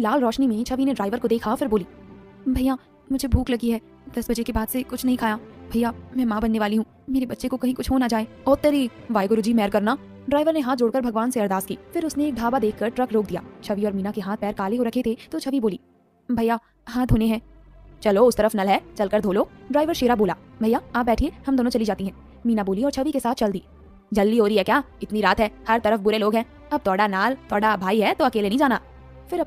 लाल रोशनी में छवि ने ड्राइवर को देखा, फिर बोली, भैया मुझे भूख लगी है, 10 बजे के बाद से कुछ नहीं खाया। भैया मैं माँ बनने वाली हूँ, मेरे बच्चे को कहीं कुछ हो ना जाए। ओ तेरी, वाहिगुरु जी मेहर करना। ड्राइवर ने हाथ जोड़कर भगवान से अरदास की। फिर उसने एक ढाबा देखकर ट्रक रोक दिया। छवि और मीना के हाथ पैर काले हो रखे थे तो छवि बोली, भैया हाथ धोने हैं। चलो उस तरफ नल है, चलकर धो लो। ड्राइवर शेरा बोला, भैया आप बैठिए, हम दोनों चली जाती हैं। मीना बोली और छवि के साथ चल दी। जल्दी हो रही है क्या? इतनी रात है, हर तरफ बुरे लोग हैं। अब तोड़ा नाल तोड़ा भाई है तो अकेले नहीं जाना। फिर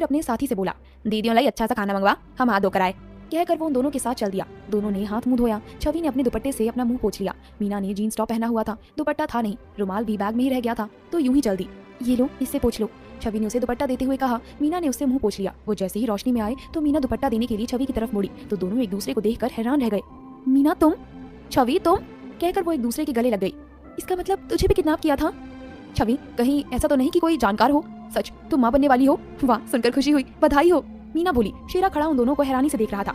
अपने साथी से बोला, दीदियों लाई अच्छा सा खाना मंगवा, हम हाथ धोकर आए। कहकर वो उन दोनों के साथ चल दिया। दोनों ने हाथ मुंह धोया। छवि ने अपने दुपट्टे से अपना मुंह पोंछ लिया। मीना ने जीन्स टॉप पहना हुआ था, दुपट्टा था नहीं, रुमाल भी बैग में ही रह गया था, तो यूं ही चल दी। ये लो इससे पोंछ लो। छवि ने उसे दुपट्टा देते हुए कहा। मीना ने उससे मुंह पोंछ लिया। वो जैसे ही रोशनी में आए तो मीना दुपट्टा देने के लिए छवि की तरफ मुड़ी तो दोनों एक दूसरे को देखकर हैरान रह गए। मीना तुम, छवि तुम, कहकर वो एक दूसरे के गले लग गई। इसका मतलब तुझे भी किडनैप किया था? छवि कहीं ऐसा तो नहीं कि कोई जानकार हो? सच तुम माँ बनने वाली हो? वाह सुनकर खुशी हुई, बधाई हो। मीना बोली। शेरा खड़ा उन दोनों को हैरानी से देख रहा था।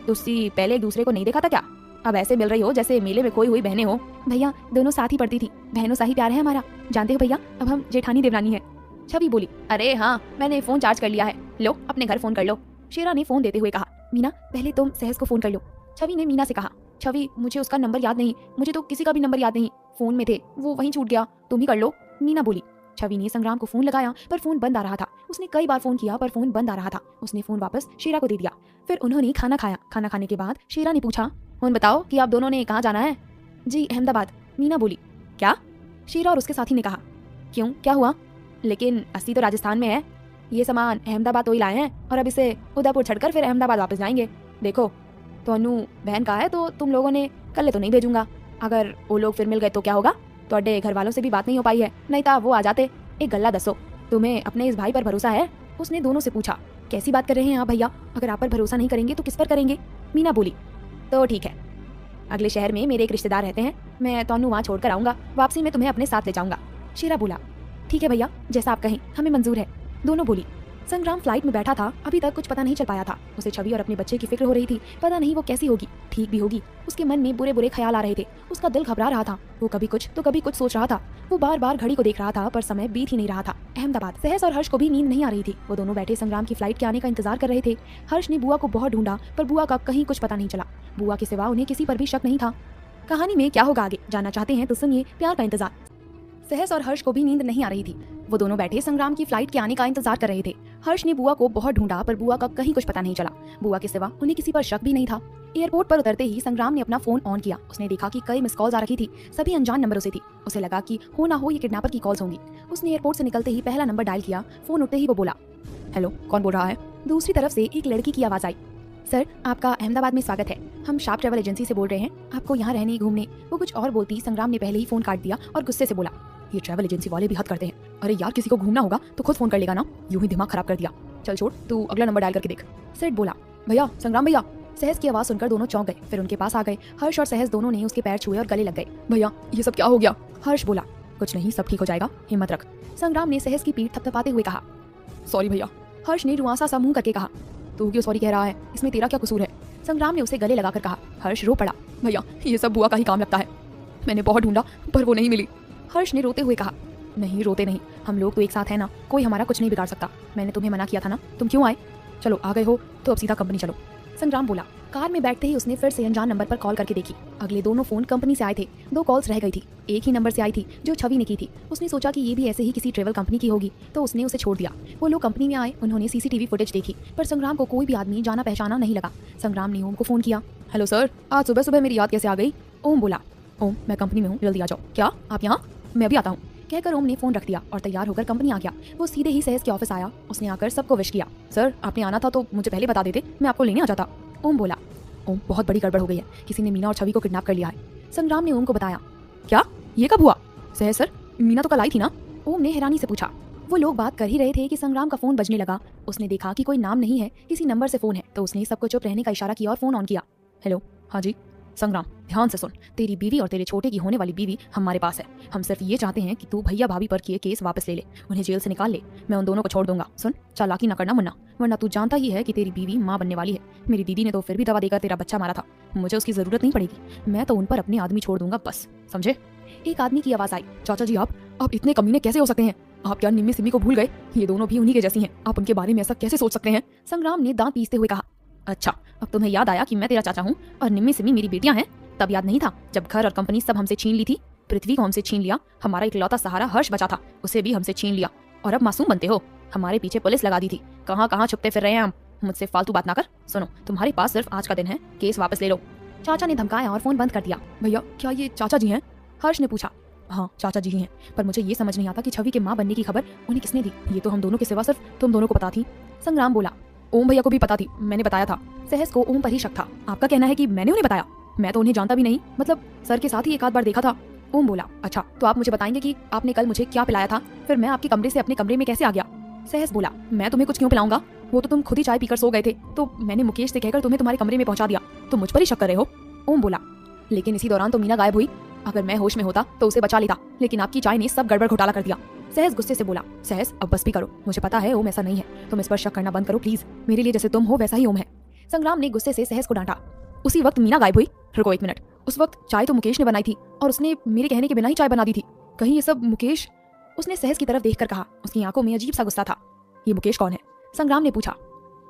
तुझसे पहले एक दूसरे को नहीं देखा था क्या? अब ऐसे मिल रही हो जैसे मेले में खोई हुई बहनें हो। भैया दोनों साथ ही पढ़ती थी, बहनों सा ही प्यार है हमारा, जानते हो भैया, अब हम जेठानी देवरानी है। छवि बोली, अरे हाँ मैंने फोन चार्ज कर लिया है, लो अपने घर फोन कर लो। शेरा ने फोन देते हुए कहा, मीना पहले तुम सहस को फोन कर लो। छवि ने मीना से कहा, छवि मुझे उसका नंबर याद नहीं, मुझे तो किसी का भी नंबर याद नहीं, फोन में थे वो वहीं छूट गया, तुम ही कर लो। मीना बोली। छवि ने संग्राम को फोन लगाया पर फोन बंद आ रहा था। उसने कई बार फोन किया पर फोन बंद आ रहा था। उसने फोन वापस शेरा को दे दिया। फिर उन्होंने खाना खाया। खाना खाने के बाद शेरा ने पूछा, फोन बताओ कि आप दोनों ने कहाँ जाना है? जी अहमदाबाद। मीना बोली। क्या? शेरा और उसके साथी ने कहा। क्यों क्या हुआ? लेकिन अस्सी तो राजस्थान में है, ये सामान अहमदाबाद तो ही लाए हैं और अब इसे उदयपुर छड़कर फिर अहमदाबाद वापस जाएंगे। देखो तो अनु बहन का है तो तुम लोगों ने कल तो नहीं भेजूंगा, अगर वो लोग फिर मिल गए तो क्या होगा? ਤੁਹਾਡੇ घर वालों से भी बात नहीं हो पाई है, नहीं तो वो आ जाते। एक गल्ला दसो, तुम्हें अपने इस भाई पर भरोसा है? उसने दोनों से पूछा। कैसी बात कर रहे हैं आप भैया, अगर आप पर भरोसा नहीं करेंगे तो किस पर करेंगे? मीना बोली। तो ठीक है, अगले शहर में मेरे एक रिश्तेदार रहते हैं, मैं तोनू वहाँ छोड़कर आऊंगा, वापसी में तुम्हें अपने साथ ले जाऊंगा। शेरा बोला। ठीक है भैया, जैसा आप कहें, हमें मंजूर है। दोनों बोली। संग्राम फ्लाइट में बैठा था, अभी तक कुछ पता नहीं चल पाया था। उसे छवि और अपने बच्चे की फिक्र हो रही थी, पता नहीं वो कैसी होगी, ठीक भी होगी। उसके मन में बुरे बुरे ख्याल आ रहे थे, उसका दिल घबरा रहा था। वो कभी कुछ तो कभी कुछ सोच रहा था। वो बार बार घड़ी को देख रहा था पर समय बीत ही नहीं रहा था। अहमदाबाद। सहस और हर्ष को भी नींद नहीं आ रही थी। वो दोनों बैठे संग्राम की फ्लाइट के आने का इंतजार कर रहे थे। हर्ष ने बुआ को बहुत ढूंढा पर बुआ का कहीं कुछ पता नहीं चला। बुआ के सिवा उन्हें किसी पर भी शक नहीं था। कहानी में क्या होगा आगे जानना चाहते हैं तो सुनिए प्यार का इंतजार। सहस और हर्ष को भी नींद नहीं आ रही थी। वो दोनों बैठे संग्राम की फ्लाइट के आने का इंतजार कर रहे थे। हर्ष ने बुआ को बहुत ढूंढा पर बुआ का कहीं कुछ पता नहीं चला। बुआ के सिवा उन्हें किसी पर शक भी नहीं था। एयरपोर्ट पर उतरते ही संग्राम ने अपना फोन ऑन किया। उसने देखा कि कई मिस कॉल्स आ रही थी, सभी अनजान नंबरों से थी। उसे लगा कि हो ना हो ये किडनैपर की कॉल्स होंगी। उसने एयरपोर्ट से निकलते ही पहला नंबर डायल किया। फोन उठते ही वो बोला, हेलो कौन बोल रहा है? दूसरी तरफ से एक लड़की की आवाज आई, सर आपका अहमदाबाद में स्वागत है, हम शाप ट्रैवल एजेंसी से बोल रहे हैं, आपको यहाँ रहने घूमने। वो कुछ और बोलती संग्राम ने पहले ही फोन काट दिया और गुस्से से बोला, ये ट्रैवल एजेंसी वाले भी हद करते हैं। अरे यार किसी को घूमना होगा तो खुद फोन कर लेगा ना, यूं ही दिमाग खराब कर दिया। चल छोड़, तू अगला नंबर डायल करके देख। सेठ बोला। भैया संग्राम भैया। सहस की आवाज सुनकर दोनों चौंक गए, फिर उनके पास आ गए। हर्ष और सहस दोनों ने उसके पैर छुए और गले लग गए। भैया ये सब क्या हो गया? हर्ष बोला, कुछ नहीं सब ठीक हो जाएगा, हिम्मत रख। संग्राम ने सहस की पीठ थपथपाते हुए कहा, सॉरी भैया। हर्ष ने रुआसा सा मुंह करके कहा, तू क्यों सॉरी कह रहा है, इसमें तेरा क्या कसूर है? संग्राम ने उसे गले लगाकर कहा। हर्ष रो पड़ा, भैया ये सब बुआ का ही काम लगता है, मैंने बहुत ढूंढा पर वो नहीं मिली। हर्ष ने रोते हुए कहा, नहीं रोते नहीं, हम लोग तो एक साथ हैं ना, कोई हमारा कुछ नहीं बिगाड़ सकता। मैंने तुम्हें मना किया था ना, तुम क्यों आए? चलो आ गए हो तो अब सीधा कंपनी चलो। संग्राम बोला। कार में बैठते ही उसने फिर से अनजान नंबर पर कॉल करके देखी। अगले दोनों फोन कंपनी से आए थे। 2 कॉल्स रह गई थी, एक ही नंबर से आई थी जो छवि ने की थी। उसने सोचा कि ये भी ऐसे ही किसी ट्रेवल कंपनी की होगी तो उसने उसे छोड़ दिया। वो लोग कंपनी में आए, उन्होंने सीसीटीवी फुटेज देखी पर संग्राम को कोई भी आदमी जाना पहचाना नहीं लगा। संग्राम ने ओम को फोन किया। हेलो सर, आज सुबह सुबह मेरी याद कैसे आ गई? ओम बोला, ओम मैं कंपनी में हूँ, जल्दी आ जाओ। क्या आप यहाँ? मैं भी आता हूँ, कहकर ओम ने फोन रख दिया और तैयार होकर कंपनी आ गया। वो सीधे ही सहस के ऑफिस आया। उसने आकर सबको विश किया। सर आपने आना था तो मुझे पहले बता देते, मैं आपको लेने आ जाता। ओम बोला, ओम बहुत बड़ी गड़बड़ हो गई है, किसी ने मीना और छवि को किडनैप कर लिया है। संग्राम ने ओम को बताया। क्या, ये कब हुआ? सहस सर मीना तो कल आई थी ना? ओम ने हैरानी से पूछा। वो लोग बात कर ही रहे थे कि संग्राम का फोन बजने लगा। उसने देखा कि कोई नाम नहीं है, किसी नंबर से फोन है, तो उसने सबको चुप रहने का इशारा किया और फोन ऑन किया। हेलो, हाँ जी। संग्राम ध्यान से सुन, तेरी बीवी और तेरे छोटे की होने वाली बीवी हमारे पास है। हम सिर्फ ये चाहते हैं कि तू भैया भाभी पर किए केस वापस ले ले, उन्हें जेल से निकाल ले। मैं उन दोनों को छोड़ दूंगा। सुन, चालाकी न करना मुन्ना, वरना तू जानता ही है कि तेरी बीवी माँ बनने वाली है। मेरी दीदी ने तो फिर भी दवा देकर तेरा बच्चा मारा था, मुझे उसकी जरूरत नहीं पड़ेगी। मैं तो उन पर अपने आदमी छोड़ दूंगा बस, समझे? एक आदमी की आवाज आई। चाचा जी आप इतने कमीने कैसे हो सकते हैं? आप क्या निम्मी सिमी को भूल गए? ये दोनों भी उन्हीं के जैसी हैं। आप उनके बारे में ऐसा कैसे सोच सकते हैं? संग्राम ने दांत पीसते हुए कहा। अच्छा, अब तुम्हें याद आया कि मैं तेरा चाचा हूँ और निम्मी सिमी मेरी बेटियां हैं? तब याद नहीं था जब घर और कंपनी सब हमसे छीन ली थी? पृथ्वी को हमसे छीन लिया, हमारा इकलौता सहारा हर्ष बचा था, उसे भी हमसे छीन लिया। और अब मासूम बनते हो? हमारे पीछे पुलिस लगा दी थी, कहाँ कहाँ छुपते फिर रहे हैं हम। मुझसे फालतू बात ना कर। सुनो, तुम्हारे पास सिर्फ आज का दिन है, केस वापस ले लो। चाचा ने धमकाया और फोन बंद कर दिया। भैया, क्या ये चाचा जी हैं? हर्ष ने पूछा। हाँ, चाचा जी ही हैं, पर मुझे ये समझ नहीं आता कि छवि के माँ बनने की खबर उन्हें किसने दी? ये तो हम दोनों के सिवा सिर्फ तुम दोनों को पता थी। संग्राम बोला। ओम भैया को भी पता थी, मैंने बताया था। सहस को ओम पर ही शक था। आपका कहना है कि मैंने उन्हें बताया? मैं तो उन्हें जानता भी नहीं, मतलब सर के साथ ही एक आध बार देखा था। ओम बोला। अच्छा, तो आप मुझे बताएंगे कि आपने कल मुझे क्या पिलाया था? फिर मैं आपके कमरे से अपने कमरे में कैसे आ गया? सहस बोला। मैं तुम्हें कुछ क्यों पिलाऊंगा? वो तो तुम खुद ही चाय पीकर सो गए थे, तो मैंने मुकेश से कहकर तुम्हें तुम्हारे कमरे में पहुंचा दिया। तुम मुझ पर ही शक कर रहे हो? ओम बोला। लेकिन इसी दौरान तो मीना गायब हुई। अगर मैं होश में होता तो उसे बचा लेता, लेकिन आपकी चाय ने सब गड़बड़ घोटाला कर दिया। सहस गुस्से से बोला। सहस, अब बस भी करो, मुझे पता है ओम ऐसा नहीं है, तुम इस पर शक करना बंद करो प्लीज। मेरे लिए जैसे तुम हो वैसा ही ओम है। संग्राम ने गुस्से से सहस को डांटा। उसी वक्त मीना गायब हुई? रुको एक मिनट, उस वक्त चाय तो मुकेश ने बनाई थी और उसने मेरे कहने के बिना ही चाय बना दी थी। कहीं ये सब मुकेश? उसने सहस की तरफ देखकर कहा। उसकी आंखों में अजीब सा गुस्सा था। ये मुकेश कौन है? संग्राम ने पूछा।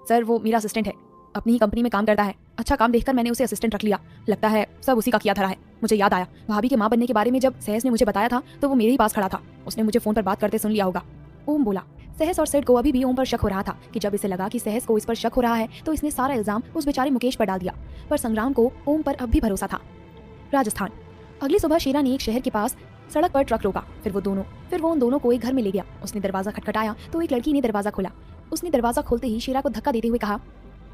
सर, वो मेरा असिस्टेंट है, अपनी ही कंपनी में काम करता है। अच्छा काम देखकर मैंने उसे असिस्टेंट रख लिया। लगता है सब उसी का किया धरा है। मुझे याद आया, भाभी के माँ बनने के बारे में जब सहस ने मुझे बताया था तो वो मेरे ही पास खड़ा था। उसने मुझे फोन पर बात करते सुन लिया होगा। ओम बोला। सहस और सेठ को अभी भी ओम पर शक हो रहा था कि जब इसे लगा कि सहस को इस पर शक हो रहा है तो इसने सारा इल्जाम उस बेचारे मुकेश पर डाल दिया। पर संग्राम को ओम पर अब भी भरोसा था। राजस्थान। अगली सुबह शेरा ने एक शहर के पास सड़क पर ट्रक रोका। फिर वो उन दोनों को एक घर में ले गया। उसने दरवाजा खटखटाया तो एक लड़की ने दरवाजा खोला। उसने दरवाजा खोलते ही शेरा को धक्का देते हुए कहा।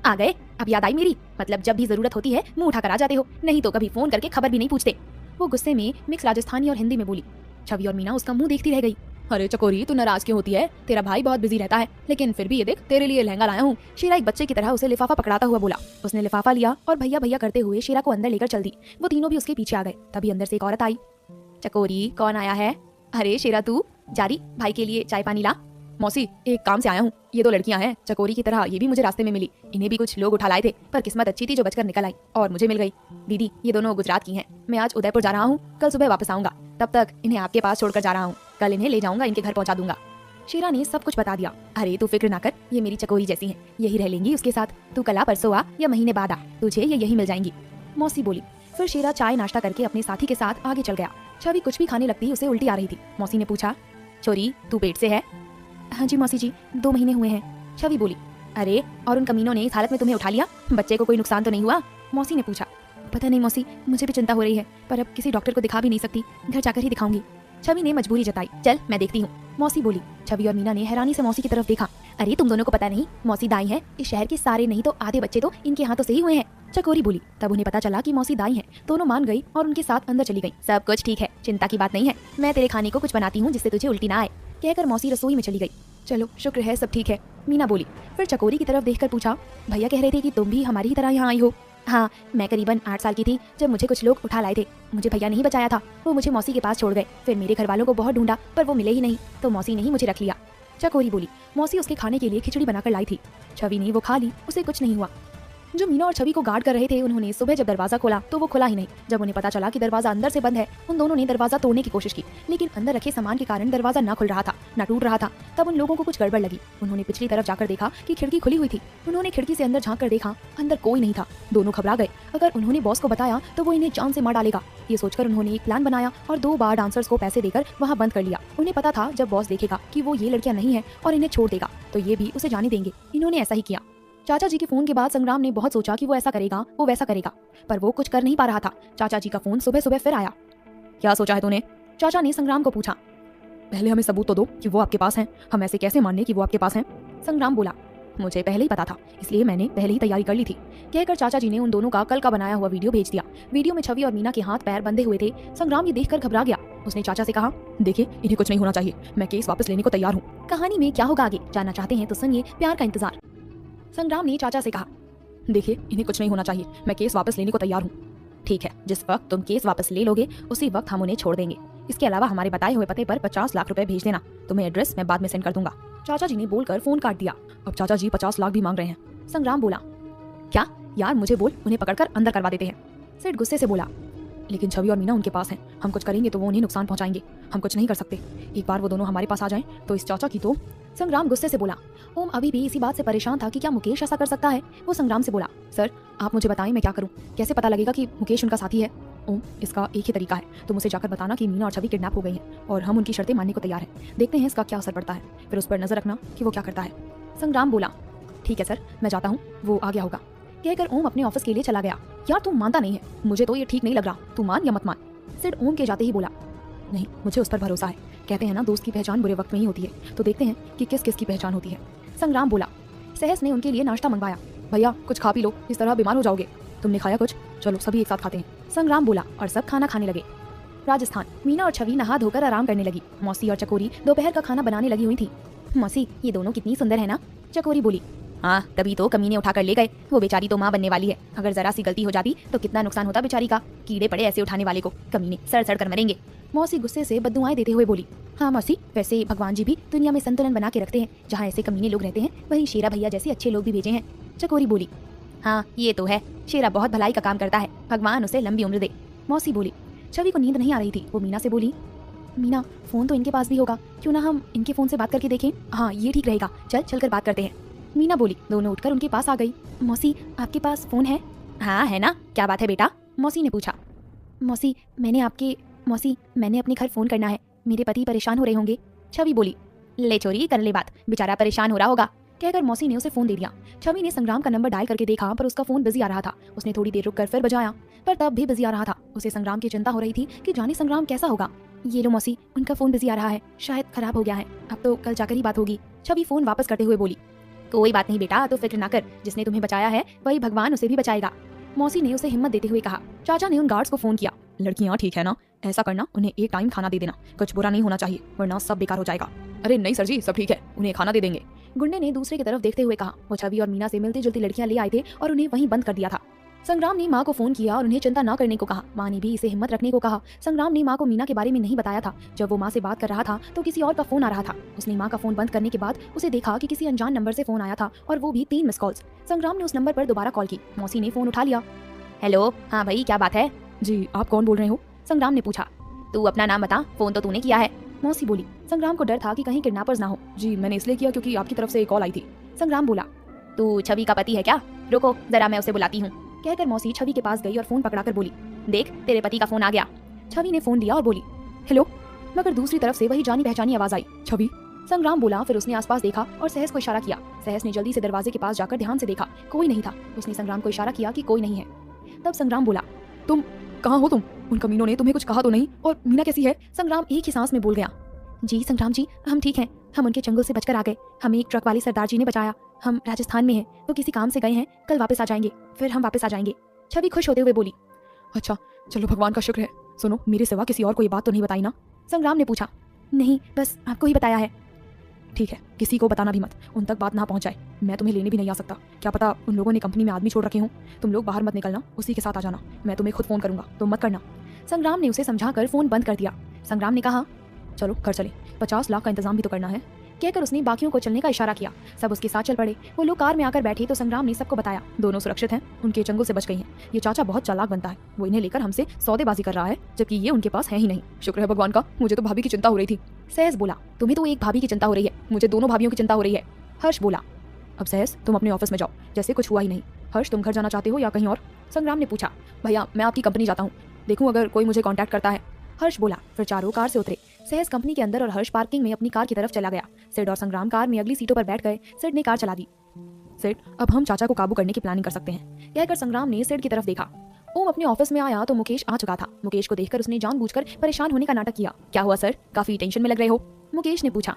आ गए? अब याद आई मेरी? मतलब जब भी जरूरत होती है मुंह उठा कर आ जाते हो, नहीं तो कभी फोन करके खबर भी नहीं पूछते। वो गुस्से में मिक्स राजस्थानी और हिंदी में बोली। छवि और मीना उसका मुंह देखती रह गई। अरे चकोरी, तू नाराज क्यों होती है? तेरा भाई बहुत बिजी रहता है, लेकिन फिर भी ये देख, तेरे लिए लहंगा लाया हूँ। शेरा एक बच्चे की तरह उसे लिफाफा पकड़ाता हुआ बोला। उसने लिफाफा लिया और भैया भैया करते हुए शेरा को अंदर लेकर चल दी। वो तीनों भी उसके पीछे आ गए। तभी अंदर से एक औरत आई। चकोरी, कौन आया है? अरे शेरा, तू जारी, भाई के लिए चाय पानी ला। मौसी, एक काम से आया हूँ। ये दो लड़कियां हैं चकोरी की तरह, ये भी मुझे रास्ते में मिली। इन्हें भी कुछ लोग उठा लाए थे, पर किस्मत अच्छी थी जो बचकर निकल आई और मुझे मिल गई। दीदी, ये दोनों गुजरात की हैं। मैं आज उदयपुर जा रहा हूँ, कल सुबह वापस आऊंगा। तब तक इन्हें आपके पास छोड़कर जा रहा हूँ। कल इन्हें ले जाऊंगा, इनके घर पहुंचा दूंगा। शेरा ने सब कुछ बता दिया। अरे तू फिक्र ना कर, ये मेरी चकोरी जैसी हैं, यही रह लेंगी उसके साथ। तू कल परसों आ या महीने बाद आ, तुझे ये यही मिल जाएंगी। मौसी बोली। फिर शेरा चाय नाश्ता करके अपने साथी के साथ आगे चल गया। छवि कुछ भी खाने लगती उसे उल्टी आ रही थी। मौसी ने पूछा। छोरी, तू पेट से है? हाँ जी मौसी जी, 2 महीने हुए हैं। छवि बोली। अरे, और उन कमीनों ने इस हालत में तुम्हें उठा लिया? बच्चे को कोई नुकसान तो नहीं हुआ? मौसी ने पूछा। पता नहीं मौसी, मुझे भी चिंता हो रही है, पर अब किसी डॉक्टर को दिखा भी नहीं सकती, घर जाकर ही दिखाऊंगी। छवि ने मजबूरी जताई। चल मैं देखती हूँ, मौसी बोली। छवि और मीना ने हैरानी से मौसी की तरफ देखा। अरे तुम दोनों को पता नहीं, मौसी दाई है। इस शहर के सारे नहीं तो आधे बच्चे तो इनके हाथों से ही हुए हैं। चकोरी बोली। तब उन्हें पता चला कि मौसी दाई है। दोनों मान गई और उनके साथ अंदर चली गई। सब कुछ ठीक है, चिंता की बात नहीं है। मैं तेरे खाने को कुछ बनाती हूँ जिससे तुझे उल्टी ना आए, कहकर मौसी रसोई में चली गई। चलो शुक्र है सब ठीक है, मीना बोली। फिर चकोरी की तरफ देखकर पूछा। भैया कह रहे थे कि तुम भी हमारी ही तरह यहाँ आई हो? हाँ, मैं करीबन 8 साल की थी जब मुझे कुछ लोग उठा लाए थे। मुझे भैया नहीं बचाया था, वो मुझे मौसी के पास छोड़ गए। फिर मेरे घर वालों को बहुत ढूंढा पर वो मिले ही नहीं, तो मौसी ने ही मुझे रख लिया। चकोरी बोली। मौसी उसके खाने के लिए खिचड़ी बनाकर लाई थी। छवि ने वो खा ली, उसे कुछ नहीं हुआ। जो मीना और छवि को गार्ड कर रहे थे, उन्होंने सुबह जब दरवाजा खोला तो वो खुला ही नहीं। जब उन्हें पता चला कि दरवाजा अंदर से बंद है, उन दोनों ने दरवाजा तोड़ने की कोशिश की, लेकिन अंदर रखे सामान के कारण दरवाजा ना खुल रहा था, ना टूट रहा था। तब उन लोगों को कुछ गड़बड़ लगी। उन्होंने पिछली तरफ जाकर देखा कि खिड़की खुली हुई थी। उन्होंने खिड़की से अंदर झांक कर देखा, अंदर कोई नहीं था। दोनों घबरा गए। अगर उन्होंने बॉस को बताया तो वो इन्हें जान से मार डालेगा। ये सोचकर उन्होंने एक प्लान बनाया और 2 बार डांसर्स को पैसे देकर वहाँ बंद कर लिया। उन्हें पता था जब बॉस देखेगा कि वो ये लड़कियां नहीं है और इन्हें छोड़ देगा तो ये भी उसे जाने देंगे। इन्होंने ऐसा ही किया। चाचा जी के फोन के बाद संग्राम ने बहुत सोचा कि वो ऐसा करेगा, वो वैसा करेगा, पर वो कुछ कर नहीं पा रहा था। चाचा जी का फोन सुबह सुबह फिर आया। क्या सोचा है तूने? चाचा ने संग्राम को पूछा। पहले हमें सबूत तो दो कि वो आपके पास हैं। हम ऐसे कैसे मान लें कि वो आपके पास हैं? संग्राम बोला। मुझे पहले ही पता था, इसलिए मैंने पहले ही तैयारी कर ली थी, कहकर चाचा जी ने उन दोनों का कल का बनाया हुआ वीडियो भेज दिया। वीडियो में छवि और मीना के हाथ पैर बंधे हुए थे। संग्राम ये देखकर घबरा गया। उसने चाचा से कहा, देखिए इन्हें कुछ नहीं होना चाहिए, मैं केस वापस लेने को तैयार हूँ। कहानी में क्या होगा आगे जानना चाहते हैं तो सुनिए प्यार का इंतजार। संग्राम ने चाचा से कहा, देखिए इन्हें कुछ नहीं होना चाहिए, मैं केस वापस लेने को तैयार हूँ। ठीक है, जिस वक्त तुम केस वापस ले लोगे उसी वक्त हम उन्हें छोड़ देंगे। इसके अलावा हमारे बताए हुए पते पर 50 लाख रुपए भेज देना। तुम्हें एड्रेस मैं बाद में सेंड कर दूंगा। चाचा जी ने बोलकर फोन काट दिया। अब चाचा जी 50 लाख भी मांग रहे हैं। संग्राम बोला। क्या यार, मुझे बोल, उन्हें पकड़कर अंदर करवा देते हैं। सेठ गुस्से से बोला। लेकिन छवि और मीना उनके पास हैं। हम कुछ करेंगे तो वो उन्हें नुकसान पहुंचाएंगे। हम कुछ नहीं कर सकते। एक बार वो दोनों हमारे पास आ जाएं तो इस चाचा की तो। संग्राम गुस्से से बोला। ओम अभी भी इसी बात से परेशान था कि क्या मुकेश ऐसा कर सकता है। वो संग्राम से बोला, सर आप मुझे बताएं मैं क्या करूं, कैसे पता लगेगा कि मुकेश उनका साथी है। ओम इसका एक ही तरीका है, तुम उसे जाकर बताना कि मीना और छवि किडनैप हो गई हैं और हम उनकी शर्तें मानने को तैयार हैं। देखते हैं इसका क्या असर पड़ता है, फिर उस पर नजर रखना कि वो क्या करता है। संग्राम बोला, ठीक है सर मैं जाता हूँ, वो आ गया होगा। कहकर ओम अपने ऑफिस के लिए चला गया। यार तू मानता नहीं है, मुझे तो ये ठीक नहीं लग रहा, तू मान या मत मान। सिड ओम के जाते ही बोला, नहीं मुझे उस पर भरोसा है। कहते हैं ना दोस्त की पहचान बुरे वक्त में ही होती है, तो देखते हैं कि किस किस की पहचान होती है। संग्राम बोला। सहस ने उनके लिए नाश्ता मंगवाया। भैया कुछ खा पी लो, इस तरह बीमार हो जाओगे। तुमने खाया कुछ? चलो सभी एक साथ खाते हैं। संग्राम बोला और सब खाना खाने लगे। राजस्थान। मीना और छवि नहा धोकर आराम करने लगी। मौसी और चकोरी दोपहर का खाना बनाने लगी हुई थी। मौसी ये दोनों कितनी सुंदर है ना, चकोरी बोली। हाँ तभी तो कमीने उठा कर ले गए, वो बेचारी तो माँ बनने वाली है। अगर जरा सी गलती हो जाती तो कितना नुकसान होता बेचारी का। कीड़े पड़े ऐसे उठाने वाले को, कमीने सड़ सड़ कर मरेंगे। मौसी गुस्से से बद्दुआएं देते हुए बोली। हाँ मौसी, वैसे भगवान जी भी दुनिया में संतुलन बना के रखते हैं। जहाँ ऐसे कमीने लोग रहते हैं वहीं शेरा भैया जैसे अच्छे लोग भी भेजे हैं। चकोरी बोली। हाँ ये तो है, शेरा बहुत भलाई का काम करता है, भगवान उसे लंबी उम्र दे। मौसी बोली। छवि को नींद नहीं आ रही थी, वो मीना से बोली, मीना फोन तो इनके पास भी होगा, क्यों ना हम इनके फोन से बात करके देखें। हाँ ये ठीक रहेगा, चल चल कर बात करते हैं। मीना बोली। दोनों उठकर उनके पास आ गई। मौसी आपके पास फोन है? हाँ है ना, क्या बात है बेटा, मौसी ने पूछा। मौसी मैंने अपने घर फोन करना है, मेरे पति परेशान हो रहे होंगे। छवि बोली। ले चोरी कर ले बात, बेचारा परेशान हो रहा होगा, कहकर मौसी ने उसे फोन दे दिया। छवि ने संग्राम का नंबर डायल करके देखा पर उसका फोन बिजी आ रहा था। उसने थोड़ी देर रुककर फिर बजाया पर तब भी बिजी आ रहा था। उसे संग्राम की चिंता हो रही थी कि जाने संग्राम कैसा होगा। ये लो मौसी, उनका फोन बिजी आ रहा है, शायद खराब हो गया है, अब तो कल जाकर ही बात होगी। छवि फोन वापस करते हुए बोली। कोई बात नहीं बेटा, तो फिक्र ना कर, जिसने तुम्हें बचाया है वही भगवान उसे भी बचाएगा, मौसी ने उसे हिम्मत देते हुए कहा। चाचा ने उन गार्ड्स को फोन किया। लड़कियां ठीक है ना, ऐसा करना उन्हें एक टाइम खाना दे देना, कुछ बुरा नहीं होना चाहिए वरना सब बेकार हो जाएगा। अरे नहीं सर जी सब ठीक है, उन्हें खाना दे देंगे, गुंडे ने दूसरे की तरफ देखते हुए कहा। वो छवि और मीना से मिलती जुलती लड़कियां ले आए थे और उन्हें वहीं बंद कर दिया था। संग्राम ने माँ को फोन किया और उन्हें चिंता न करने को कहा। माँ ने भी इसे हिम्मत रखने को कहा। संग्राम ने माँ को मीना के बारे में नहीं बताया था। जब वो माँ से बात कर रहा था तो किसी और का फोन आ रहा था। उसने माँ का फोन बंद करने के बाद उसे देखा कि किसी अनजान नंबर से फोन आया था और वो भी 3 मिस कॉल्स। संग्राम ने उस नंबर पर दोबारा कॉल की। मौसी ने फोन उठा लिया। हेलो, हाँ भाई क्या बात है? जी आप कौन बोल रहे हो? संग्राम ने पूछा। तू अपना नाम बता, फोन तो तूने किया है, मौसी बोली। संग्राम को डर था कि कहीं किडनैपर्स ना हो। जी मैंने इसलिए किया क्योंकि आपकी तरफ से एक कॉल आई थी। संग्राम बोला। तू छवि का पति है क्या? रुको जरा मैं उसे बुलाती हूँ, कहकर मौसी छवि के पास गई और फोन पकड़ाकर बोली। देख तेरे पति का फोन आ गया। छवि ने फोन लिया और बोली हेलो, मगर दूसरी तरफ से वही जानी पहचानी आवाज आई। छवि। संग्राम बोला। फिर उसने आसपास देखा और सहस को इशारा किया। सहस ने जल्दी से दरवाजे के पास जाकर ध्यान से देखा, कोई नहीं था। उसने संग्राम को इशारा किया कि कोई नहीं है। तब संग्राम बोला। तुम कहाँ हो तुम? उन कमीनों ने तुम्हें कुछ कहा तो नहीं? और मीना कैसी है? संग्राम एक ही सांस में बोल गया। जी संग्राम जी हम ठीक हैं, हम उनके चंगुल से बचकर आ गए, हमें एक ट्रक वाले सरदार जी ने बचाया। हम राजस्थान में हैं, तो किसी काम से गए हैं, कल वापस आ जाएंगे, फिर हम वापस आ जाएंगे। छवि खुश होते हुए बोली। अच्छा चलो भगवान का शुक्र है। सुनो मेरे सिवा किसी और को ये बात तो नहीं बताई ना? संग्राम ने पूछा। नहीं बस आपको ही बताया है। ठीक है किसी को बताना भी मत, उन तक बात ना पहुंच जाए। मैं तुम्हें लेने भी नहीं आ सकता, क्या पता उन लोगों ने कंपनी में आदमी छोड़ रखे हों। तुम लोग बाहर मत निकलना, उसी के साथ आ जाना, मैं तुम्हें खुद फोन करूंगा, तुम मत करना। संग्राम ने उसे समझाकर फोन बंद कर दिया। संग्राम ने कहा चलो घर चले, 50 लाख का इंतजाम भी तो करना है, कहकर उसने बाकियों को चलने का इशारा किया। सब उसके साथ चल पड़े। वो लोग कार में आकर बैठे तो संग्राम ने सबको बताया। दोनों सुरक्षित हैं, उनके चंगुल से बच गई हैं। ये चाचा बहुत चालाक बनता है, वो इन्हें लेकर हमसे सौदेबाजी कर रहा है जबकि ये उनके पास है ही नहीं। शुक्र है भगवान का, मुझे तो भाभी की चिंता हो रही थी। सहस बोला। तुम्हें तो एक भाभी की चिंता हो रही है, मुझे दोनों भाभियों की चिंता हो रही है। हर्ष बोला। अब सहस तुम अपने ऑफिस में जाओ, जैसे कुछ हुआ ही नहीं। हर्ष तुम घर जाना चाहते हो या कहीं और? संग्राम ने पूछा। भैया मैं आपकी कंपनी जाता हूँ, देखूँ अगर कोई मुझे कॉन्टैक्ट करता है। हर्ष बोला। फिर चारों कार से उतरे। सहस कंपनी के अंदर और हर्ष पार्किंग में अपनी कार की तरफ चला गया। सिड और संग्राम कार में अगली सीटों पर बैठ गए। सिड ने कार चला दी। सिड अब हम चाचा को काबू करने की प्लानिंग कर सकते हैं, कहकर संग्राम ने सिड की तरफ देखा। ओम अपने ऑफिस में आया तो मुकेश आ चुका था। मुकेश को देखकर उसने जानबूझकर परेशान होने का नाटक किया। क्या हुआ सर, काफी टेंशन में लग रहे हो? मुकेश ने पूछा।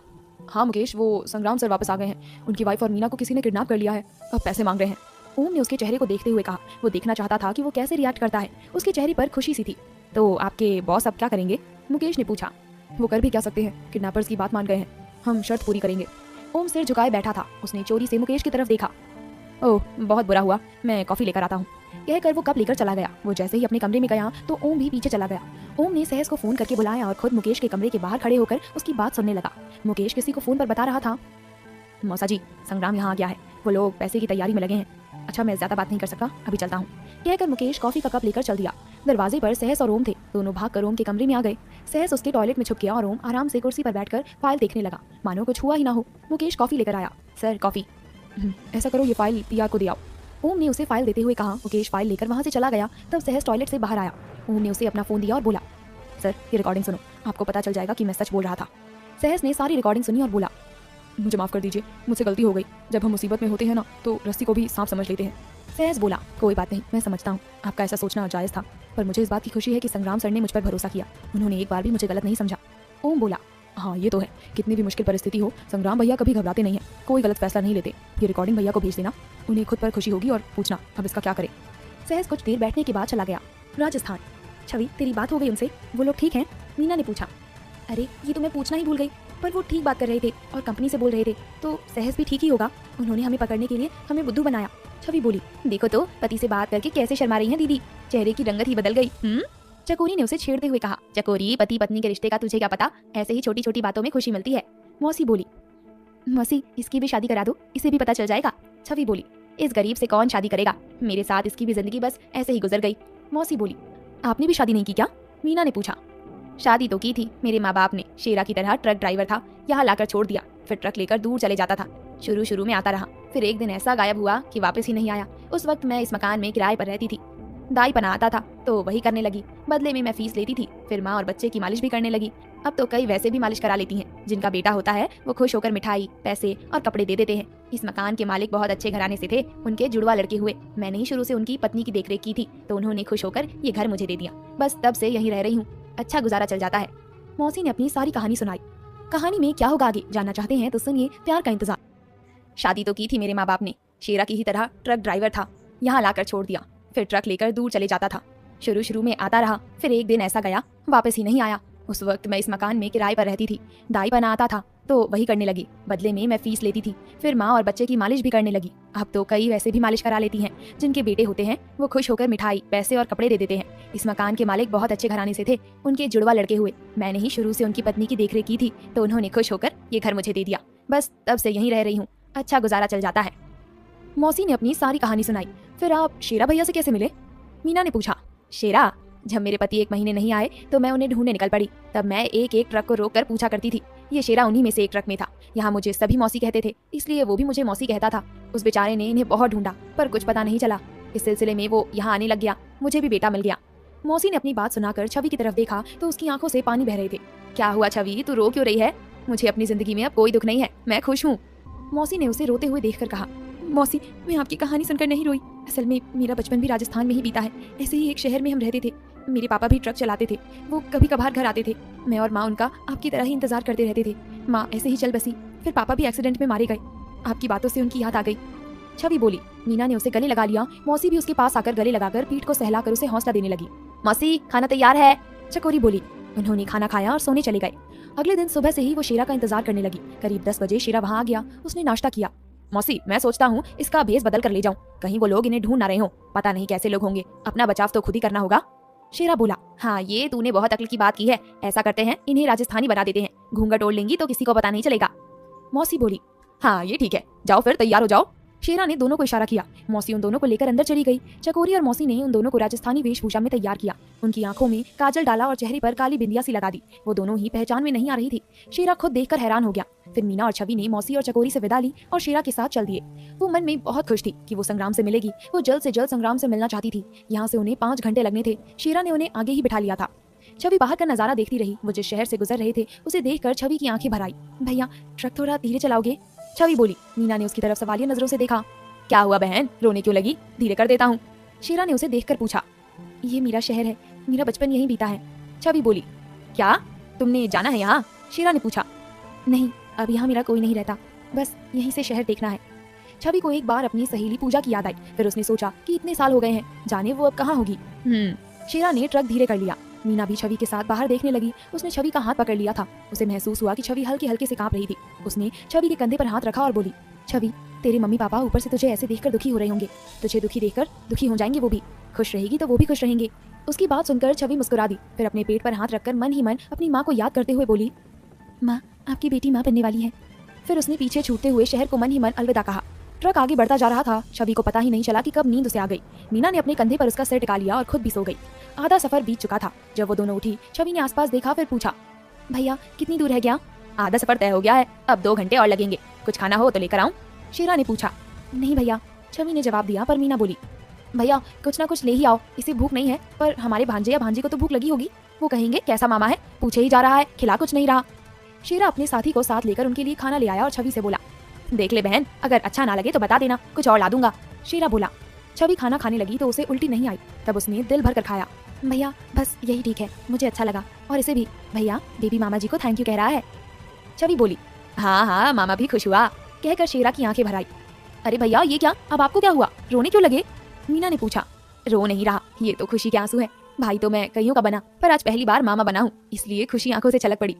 हाँ मुकेश, वो संग्राम सर वापस आ गए हैं, उनकी वाइफ और मीना को किसी ने किडनैप कर लिया है, अब पैसे मांग रहे हैं। ओम ने उसके चेहरे को देखते हुए कहा। वो देखना चाहता था कि वो कैसे रिएक्ट करता है। उसके चेहरे पर खुशी सी थी। तो आपके बॉस अब क्या करेंगे? मुकेश ने पूछा। वो कर भी क्या सकते हैं, किडनैपर्स की बात मान गए हैं, हम शर्त पूरी करेंगे। ओम सिर झुकाए बैठा था। उसने चोरी से मुकेश की तरफ देखा। ओह बहुत बुरा हुआ, मैं कॉफी लेकर आता हूँ, कहकर वो कप लेकर चला गया। वो जैसे ही अपने कमरे में गया तो ओम भी पीछे चला गया। ओम ने सहस को फोन करके बुलाया और खुद मुकेश के कमरे के बाहर खड़े होकर उसकी बात सुनने लगा। मुकेश किसी को फोन पर बता रहा था। मौसा जी संग्राम यहाँ आ गया है, वो लोग पैसे की तैयारी में लगे हैं। अच्छा मैं ज्यादा बात नहीं कर सकता, अभी चलता हूँ, कहकर मुकेश कॉफी का कप लेकर चल दिया। दरवाजे पर सहस और ओम थे। दोनों भागकर ओम के कमरे में आ गए। सहस उसके टॉयलेट में छुप गया और ओम आराम से कुर्सी पर बैठकर फाइल देखने लगा, मानो कुछ हुआ ही ना हो। मुकेश कॉफी लेकर आया। Sir coffee. ऐसा करो ये फाइल पीआर को दे आओ। ओम ने उसे फाइल देते हुए कहा। मुकेश फाइल लेकर वहां से चला गया। तब सहस टॉयलेट से बाहर आया। ओम ने उसे अपना फोन दिया और बोला, सर ये रिकॉर्डिंग सुनो, आपको पता चल जाएगा कि मैं सच बोल रहा था। सहस ने सारी रिकॉर्डिंग सुनी और बोला, मुझे माफ कर दीजिए, मुझसे गलती हो गई। जब हम मुसीबत में होते हैं ना तो रस्सी को भी सांप समझ लेते हैं। सहस बोला, कोई बात नहीं, मैं समझता हूँ आपका ऐसा सोचना जायज़ था, पर मुझे इस बात की खुशी है कि संग्राम सर ने मुझ पर भरोसा किया। उन्होंने एक बार भी मुझे गलत नहीं समझा। ओम बोला, हाँ ये तो है, कितनी भी मुश्किल परिस्थिति हो संग्राम भैया कभी घबराते नहीं है, कोई गलत फैसला नहीं लेते। ये रिकॉर्डिंग भैया को भेज देना, उन्हें खुद पर खुशी होगी और पूछना अब इसका क्या करे। सहस कुछ देर बैठने के बाद चला गया। राजस्थान। छवि तेरी बात हो गई उनसे, वो लोग ठीक हैं? मीना ने पूछा। अरे ये तो मैं पूछना ही भूल गई, पर वो ठीक बात कर रहे थे और कंपनी से बोल रहे थे, तो सहस भी ठीक ही होगा। उन्होंने हमें पकड़ने के लिए हमें बुद्धू बनाया। छवि बोली, देखो तो पति से बात करके कैसे शर्मा रही हैं दीदी, चेहरे की रंगत ही बदल गई। चकोरी ने उसे छेड़ते हुए कहा, चकोरी पति पत्नी के रिश्ते का तुझे क्या पता, ऐसे ही छोटी छोटी बातों में खुशी मिलती है। मौसी बोली, मौसी इसकी भी शादी करा दो, इसे भी पता चल जाएगा। छवि बोली, इस गरीब से कौन शादी करेगा, मेरे साथ इसकी भी जिंदगी बस ऐसे ही गुजर गई। मौसी बोली, आपने भी शादी नहीं की क्या? मीना ने पूछा। शादी तो की थी, मेरे माँ बाप ने शेरा की तरह ट्रक ड्राइवर था, यहाँ लाकर छोड़ दिया, फिर ट्रक लेकर दूर चले जाता था। शुरू में आता रहा, फिर एक दिन ऐसा गायब हुआ कि वापस ही नहीं आया। उस वक्त मैं इस मकान में किराए पर रहती थी। दाई पना आता था तो वही करने लगी, बदले में मैं फीस लेती थी। फिर माँ और बच्चे की मालिश भी करने लगी। अब तो कई वैसे भी मालिश करा लेती हैं। जिनका बेटा होता है वो खुश होकर मिठाई, पैसे और कपड़े दे देते हैं। इस मकान के मालिक बहुत अच्छे घराने से थे, उनके जुड़वा लड़के हुए। मैंने ही शुरू से उनकी पत्नी की देखरेख की थी, तो उन्होंने खुश होकर ये घर मुझे दे दिया। बस तब से यहीं रह रही हूँ, अच्छा गुजारा चल जाता है। मौसी ने अपनी सारी कहानी सुनाई। कहानी में क्या होगा आगे जानना चाहते हैं तो सुनिए प्यार का इंतजार। शादी तो की थी मेरे माँ बाप ने, शेरा की ही तरह ट्रक ड्राइवर था, यहाँ लाकर छोड़ दिया, फिर ट्रक लेकर दूर चले जाता था। शुरू में आता रहा, फिर एक दिन ऐसा गया वापस ही नहीं आया। उस वक्त मैं इस मकान में किराए पर रहती थी। दाई बना आता था तो वही करने लगी, बदले में मैं फीस लेती थी। फिर माँ और बच्चे की मालिश भी करने लगी। अब तो कई वैसे भी मालिश करा लेती हैं। जिनके बेटे होते हैं वो खुश होकर मिठाई, पैसे और कपड़े दे देते हैं। इस मकान के मालिक बहुत अच्छे घराने से थे, उनके जुड़वा लड़के हुए। मैंने ही शुरू से उनकी पत्नी की देखरेख की थी, तो उन्होंने खुश होकर ये घर मुझे दे दिया। बस तब से यहीं रह रही हूँ, अच्छा गुजारा चल जाता है। मौसी ने अपनी सारी कहानी सुनाई। फिर आप शेरा भैया से कैसे मिले? मीना ने पूछा। शेरा, जब मेरे पति 1 महीने नहीं आए तो मैं उन्हें ढूंढने निकल पड़ी। तब मैं एक एक ट्रक को रोककर पूछा करती थी। ये शेरा उन्हीं में से एक ट्रक में था। यहाँ मुझे सभी मौसी कहते थे, इसलिए वो भी मुझे मौसी कहता था। उस बेचारे ने इन्हें बहुत ढूंढा पर कुछ पता नहीं चला। इस सिलसिले में वो यहाँ आने लग गया, मुझे भी बेटा मिल गया। मौसी ने अपनी बात सुनाकर छवि की तरफ देखा तो उसकी आंखों से पानी बह रहे थे। क्या हुआ छवि, तू रो क्यों रही है? मुझे अपनी जिंदगी में अब कोई दुख नहीं है, मैं खुश हूँ। मौसी ने उसे रोते हुए देखकर कहा, मौसी मैं आपकी कहानी सुनकर नहीं रोई। असल में मेरा बचपन भी राजस्थान में ही बीता है। ऐसे ही एक शहर में हम रहते थे। मेरे पापा भी ट्रक चलाते थे। वो कभी कभार घर आते थे। मैं और माँ उनका आपकी तरह ही इंतजार करते रहते थे। माँ ऐसे ही चल बसी, फिर पापा भी एक्सीडेंट में मारे गए। आपकी बातों से उनकी याद आ गई। छवि बोली। मीना ने उसे गले लगा लिया। मौसी भी उसके पास आकर गले लगाकर पीठ को सहलाकर उसे हौसला देने लगी। मौसी खाना तैयार है, चकोरी बोली। उन्होंने खाना खाया और सोने चले गए। अगले दिन सुबह से ही वो शेरा का इंतजार करने लगी। करीब 10 बजे शेरा वहाँ आ गया। उसने नाश्ता किया। मौसी मैं सोचता हूँ इसका भेस बदल कर ले जाऊं, कहीं वो लोग इन्हें ढूंढ ना रहे हो। पता नहीं कैसे लोग होंगे, अपना बचाव तो खुद ही करना होगा। शेरा बोला, हाँ ये तूने बहुत अक्ल की बात की है। ऐसा करते हैं, इन्हें राजस्थानी बना देते हैं। घूंघट ओढ़ लेंगी तो किसी को पता नहीं चलेगा। मौसी बोली, हाँ ये ठीक है, जाओ फिर तैयार हो जाओ। शेरा ने दोनों को इशारा किया। मौसी उन दोनों को लेकर अंदर चली गई। चकोरी और मौसी ने उन दोनों को राजस्थानी वेशभूषा में तैयार किया। उनकी आंखों में काजल डाला और चेहरे पर काली बिंदिया सी लगा दी। वो दोनों ही पहचान में नहीं आ रही थी। शेरा खुद देखकर हैरान हो गया। फिर मीना और छवि ने मौसी और चकोरी से विदा ली और शेरा के साथ चल दिए। वो मन में बहुत खुश थी कि वो संग्राम से मिलेगी। वो जल्द से जल्द संग्राम से मिलना चाहती थी। यहाँ से उन्हें 5 घंटे लगने थे। शेरा ने उन्हें आगे ही बिठा लिया था। छवि बाहर का नजारा देखती रही। वो जिस शहर से गुजर रहे थे उसे देखकर छवि की आंखें भर आई। भैया ट्रक थोड़ा धीरे चलाओगे? छवि बोली। मीना ने उसकी तरफ सवालिया नजरों से देखा। क्या हुआ बहन, रोने क्यों लगी? धीरे कर देता हूँ। शेरा ने उसे देखकर पूछा। ये मेरा शहर है, मेरा बचपन यहीं बीता है। छवि बोली। क्या तुमने जाना है यहाँ? शेरा ने पूछा। नहीं, अब यहाँ मेरा कोई नहीं रहता, बस यहीं से शहर देखना है। छवि को एक बार अपनी सहेली पूजा की याद आई। फिर उसने सोचा कि इतने साल हो गए हैं, जाने वो अब कहाँ होगी। शेरा ने ट्रक धीरे कर लिया। मीना भी छवि के साथ बाहर देखने लगी। उसने छवि का हाथ पकड़ लिया था। उसे महसूस हुआ कि छवि हल्के हल्के से कांप रही थी। उसने छवि के कंधे पर हाथ रखा और बोली, छवि तेरे मम्मी पापा ऊपर से तुझे ऐसे देखकर दुखी हो रहे होंगे। तुझे दुखी देखकर दुखी हो जाएंगे वो भी। खुश रहेगी तो वो भी खुश रहेंगे। उसकी बात सुनकर छवि मुस्कुरा दी। फिर अपने पेट पर हाथ रखकर मन ही मन अपनी माँ को याद करते हुए बोली, माँ आपकी बेटी माँ बनने वाली है। फिर उसने पीछे छूटते हुए शहर को मन ही मन अलविदा कहा। ट्रक आगे बढ़ता जा रहा था। छवि को पता ही नहीं चला कि कब नींद उसे आ गई। मीना ने अपने कंधे पर उसका सिर टिका लिया और खुद भी सो गई। आधा सफर बीत चुका था। जब वो दोनों उठी, छवि ने आसपास देखा, फिर पूछा, भैया कितनी दूर है गया? आधा सफर तय हो गया है, अब 2 घंटे और लगेंगे। कुछ खाना हो तो लेकर आऊं? शीरा ने पूछा। नहीं भैया, छवि ने जवाब दिया, पर मीना बोली, भैया कुछ ना कुछ ले ही आओ, इसे भूख नहीं है। पर हमारे भांजे या भांजी को तो भूख लगी होगी, वो कहेंगे कैसा मामा है, पूछे ही जा रहा है, खिला कुछ नहीं रहा। शीरा अपने साथी को साथ लेकर उनके लिए खाना ले आया और छवि से बोला, देख ले बहन, अगर अच्छा ना लगे तो बता देना, कुछ और ला दूंगा। शीरा बोला। छवि खाना खाने लगी तो उसे उल्टी नहीं आई। तब उसने दिल भर कर खाया। भैया बस यही ठीक है, मुझे अच्छा लगा, और इसे भी। भैया बेबी मामा जी को थैंक यू कह रहा है। छवि बोली, हाँ हाँ मामा भी खुश हुआ, कहकर शीरा की आंखें भर आई। अरे भैया ये क्या, अब आपको क्या हुआ, रोने क्यों लगे? मीना ने पूछा। रो नहीं रहा, ये तो खुशी के आंसू है। भाई तो मैं कईयों का बना, पर आज पहली बार मामा बना हूँ, इसलिए खुशी आंखों से छलक पड़ी।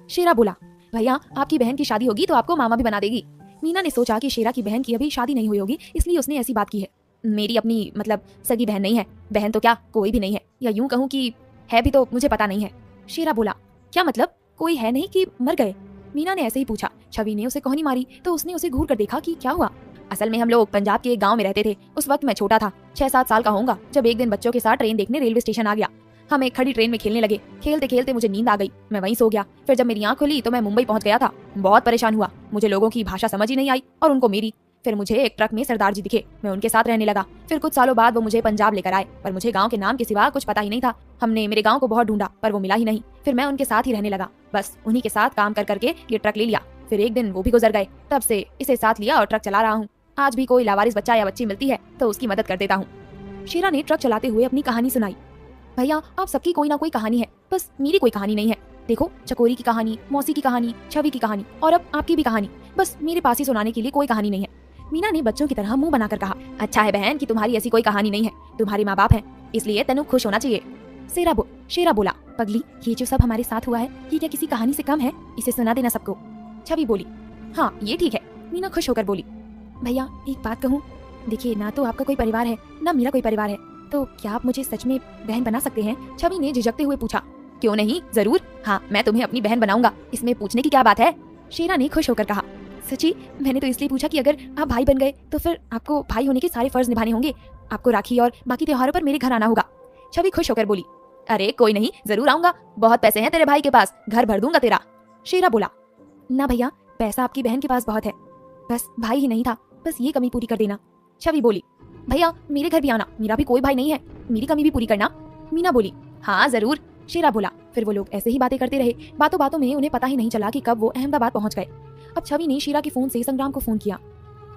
शीरा बोला, भैया आपकी बहन की शादी होगी तो आपको मामा भी बना देगी। मीना ने सोचा कि शीरा की बहन की अभी शादी नहीं हुई होगी, इसलिए उसने ऐसी बात की है। मेरी अपनी मतलब सगी बहन नहीं है, बहन तो क्या कोई भी नहीं है, या यूं कहूँ कि है भी तो मुझे पता नहीं है। शीरा बोला, क्या मतलब, कोई है नहीं कि मर गए? मीना ने ऐसे ही पूछा। छवि ने उसे कोहनी मारी तो उसने उसे घूर कर देखा कि क्या हुआ। असल में हम लोग पंजाब के एक गांव में रहते थे। उस वक्त मैं छोटा था, 6-7 साल का होऊंगा, जब एक दिन बच्चों के साथ ट्रेन देखने रेलवे स्टेशन आ गया। हम एक खड़ी ट्रेन में खेलने लगे। खेलते खेलते मुझे नींद आ गई, मैं वहीं सो गया। फिर जब मेरी आंख खुली तो मैं मुंबई पहुंच गया था। बहुत परेशान हुआ, मुझे लोगों की भाषा समझ ही नहीं आई और उनको मेरी। फिर मुझे एक ट्रक में सरदार जी दिखे, मैं उनके साथ रहने लगा। फिर कुछ सालों बाद वो मुझे पंजाब लेकर आए, पर मुझे गांव के नाम के सिवा कुछ पता ही नहीं था। हमने मेरे गांव को बहुत ढूंढा, पर वो मिला ही नहीं। फिर मैं उनके साथ ही रहने लगा, बस उन्हीं के साथ काम कर करके ये ट्रक ले लिया। फिर एक दिन वो भी गुजर गए, तब से इसे साथ लिया और ट्रक चला रहा हूँ। आज भी कोई लावारिस बच्चा या बच्ची मिलती है तो उसकी मदद कर देता हूँ। शीरा ने ट्रक चलाते हुए अपनी कहानी सुनाई। भैया आप सबकी कोई ना कोई कहानी है, बस मेरी कोई कहानी नहीं है। देखो, चकोरी की कहानी, मौसी की कहानी, छवि की कहानी, और अब आपकी भी कहानी, बस मेरे पास ही सुनाने के लिए कोई कहानी नहीं है। मीना ने बच्चों की तरह मुंह बनाकर कहा। अच्छा है बहन कि तुम्हारी ऐसी कोई कहानी नहीं है, तुम्हारे माँ बाप हैं, इसलिए तेनू खुश होना चाहिए। शेरा बोला, पगली ये जो सब हमारे साथ हुआ है ये क्या किसी कहानी से कम है, इसे सुना देना सबको। छवि बोली, हाँ ये ठीक है। मीना खुश होकर बोली, भैया एक बात कहूँ, देखिए ना तो आपका कोई परिवार है ना मेरा कोई परिवार है, तो क्या आप मुझे सच में बहन बना सकते हैं? छवि ने झिझकते हुए पूछा। क्यों नहीं, जरूर, हाँ मैं तुम्हें अपनी बहन बनाऊंगा, इसमें पूछने की क्या बात है? शेरा ने खुश होकर कहा। सची, मैंने तो इसलिए पूछा कि अगर आप भाई बन गए तो फिर आपको भाई होने के सारे फर्ज निभाने होंगे, आपको राखी और बाकी त्योहारों पर मेरे घर आना होगा। छवि खुश होकर बोली, अरे कोई नहीं, जरूर आऊंगा, बहुत पैसे हैं तेरे भाई के पास, घर भर दूंगा तेरा। शेरा बोला, ना भैया, पैसा आपकी बहन के पास बहुत है, बस भाई ही नहीं था, बस ये कमी पूरी कर देना। छवि बोली, भैया मेरे घर भी आना, मेरा भी कोई भाई नहीं है, मेरी कमी भी पूरी करना। मीना बोली, हाँ जरूर। शेरा बोला। फिर वो लोग ऐसे ही बातें करते रहे। बातों बातों में उन्हें पता ही नहीं चला कि कब वो अहमदाबाद पहुंच गए। अब छवि ने शीरा के फोन से संग्राम को फोन किया।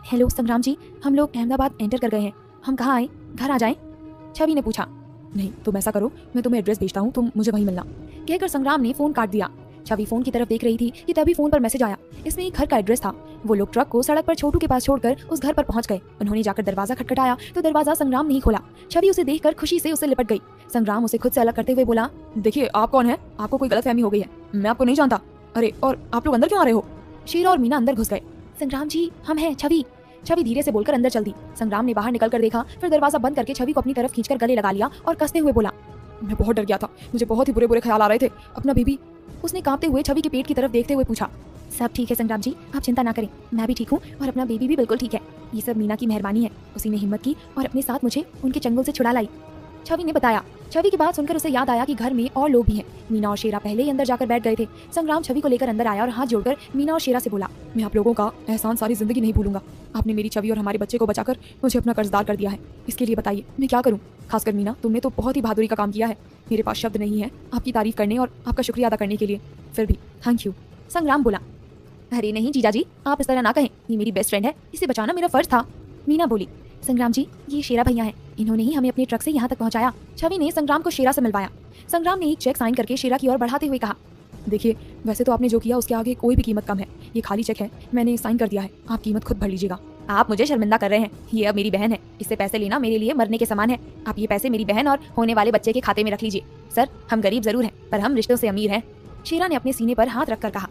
हेलो संग्राम जी, हम लोग अहमदाबाद एंटर कर गए हैं, हम कहाँ आए, घर आ जाएं? छवि ने पूछा। नहीं तुम ऐसा करो, मैं तुम्हें एड्रेस भेजता हूँ, तुम मुझे वहीं मिलना, कहकर संग्राम ने फोन काट दिया। छवि फोन की तरफ देख रही थी कि तभी फोन पर मैसेज आया। इसमें एक घर का एड्रेस था। वो लोग ट्रक को सड़क पर छोटू के पास छोड़कर उस घर पर पहुंच गए। उन्होंने जाकर दरवाजा खटखटाया तो दरवाजा संग्राम नहीं खोला। छवि उसे देखकर खुशी से उसे लिपट गई। संग्राम उसे खुद से अलग करते हुए बोला, देखिए आप कौन है, आपको कोई गलतफहमी हो गई है, मैं आपको नहीं जानता। अरे और आप लोग अंदर क्यों आ रहे हो? शीरा और मीना अंदर घुस गए। संग्राम जी हम हैं छवि। छवि धीरे से बोलकर अंदर चल दी। संग्राम ने बाहर निकलकर देखा, फिर दरवाजा बंद करके छवि को अपनी तरफ खींचकर गले लगा लिया और कसते हुए बोला, मैं बहुत डर गया था, मुझे बहुत ही बुरे बुरे ख्याल आ रहे थे, अपना बेबी। उसने कांपते हुए छवि के पेट की तरफ देखते हुए पूछा। सब ठीक है संग्राम जी, आप चिंता ना करें, मैं भी ठीक हूँ और अपना बेबी भी बिल्कुल ठीक है। ये सब मीना की मेहरबानी है, उसी ने हिम्मत की और अपने साथ मुझे उनके चंगुल से छुड़ा लाई। छवि ने बताया। छवि की बात सुनकर उसे याद आया कि घर में और लोग भी हैं। मीना और शेरा पहले ही अंदर जाकर बैठ गए थे। संग्राम छवि को लेकर अंदर आया और हाथ जोड़कर मीना और शेरा से बोला, मैं आप लोगों का एहसान सारी जिंदगी नहीं भूलूंगा। आपने मेरी छवि और हमारे बच्चे को बचाकर मुझे अपना कर्जदार कर दिया है, इसके लिए बताइए मैं क्या करूँ। खासकर मीना, तुमने तो बहुत ही बहादुरी का काम किया है, मेरे पास शब्द नहीं है आपकी तारीफ करने और आपका शुक्रिया अदा करने के लिए, फिर भी थैंक यू। संग्राम बोला, अरे नहीं जीजा जी, आप इस तरह ना कहें, ये मेरी बेस्ट फ्रेंड है, इसे बचाना मेरा फर्ज था। मीना बोली, संग्राम जी ये शेरा भैया हैं, इन्होंने ही हमें अपने ट्रक से यहाँ तक पहुँचाया। छवि ने संग्राम को शेरा से मिलवाया। संग्राम ने एक चेक साइन करके शेरा की ओर बढ़ाते हुए कहा, देखिए वैसे तो आपने जो किया उसके आगे कोई भी कीमत कम है, ये खाली चेक है, मैंने साइन कर दिया है, आप कीमत खुद भर लीजिएगा। आप मुझे शर्मिंदा कर रहे हैं, ये अब मेरी बहन है, इससे पैसे लेना मेरे लिए मरने के समान है। आप ये पैसे मेरी बहन और होने वाले बच्चे के खाते में रख लीजिए। सर हम गरीब जरूर हैं पर हम रिश्तों से अमीर हैं। शेरा ने अपने सीने पर हाथ रखकर कहा।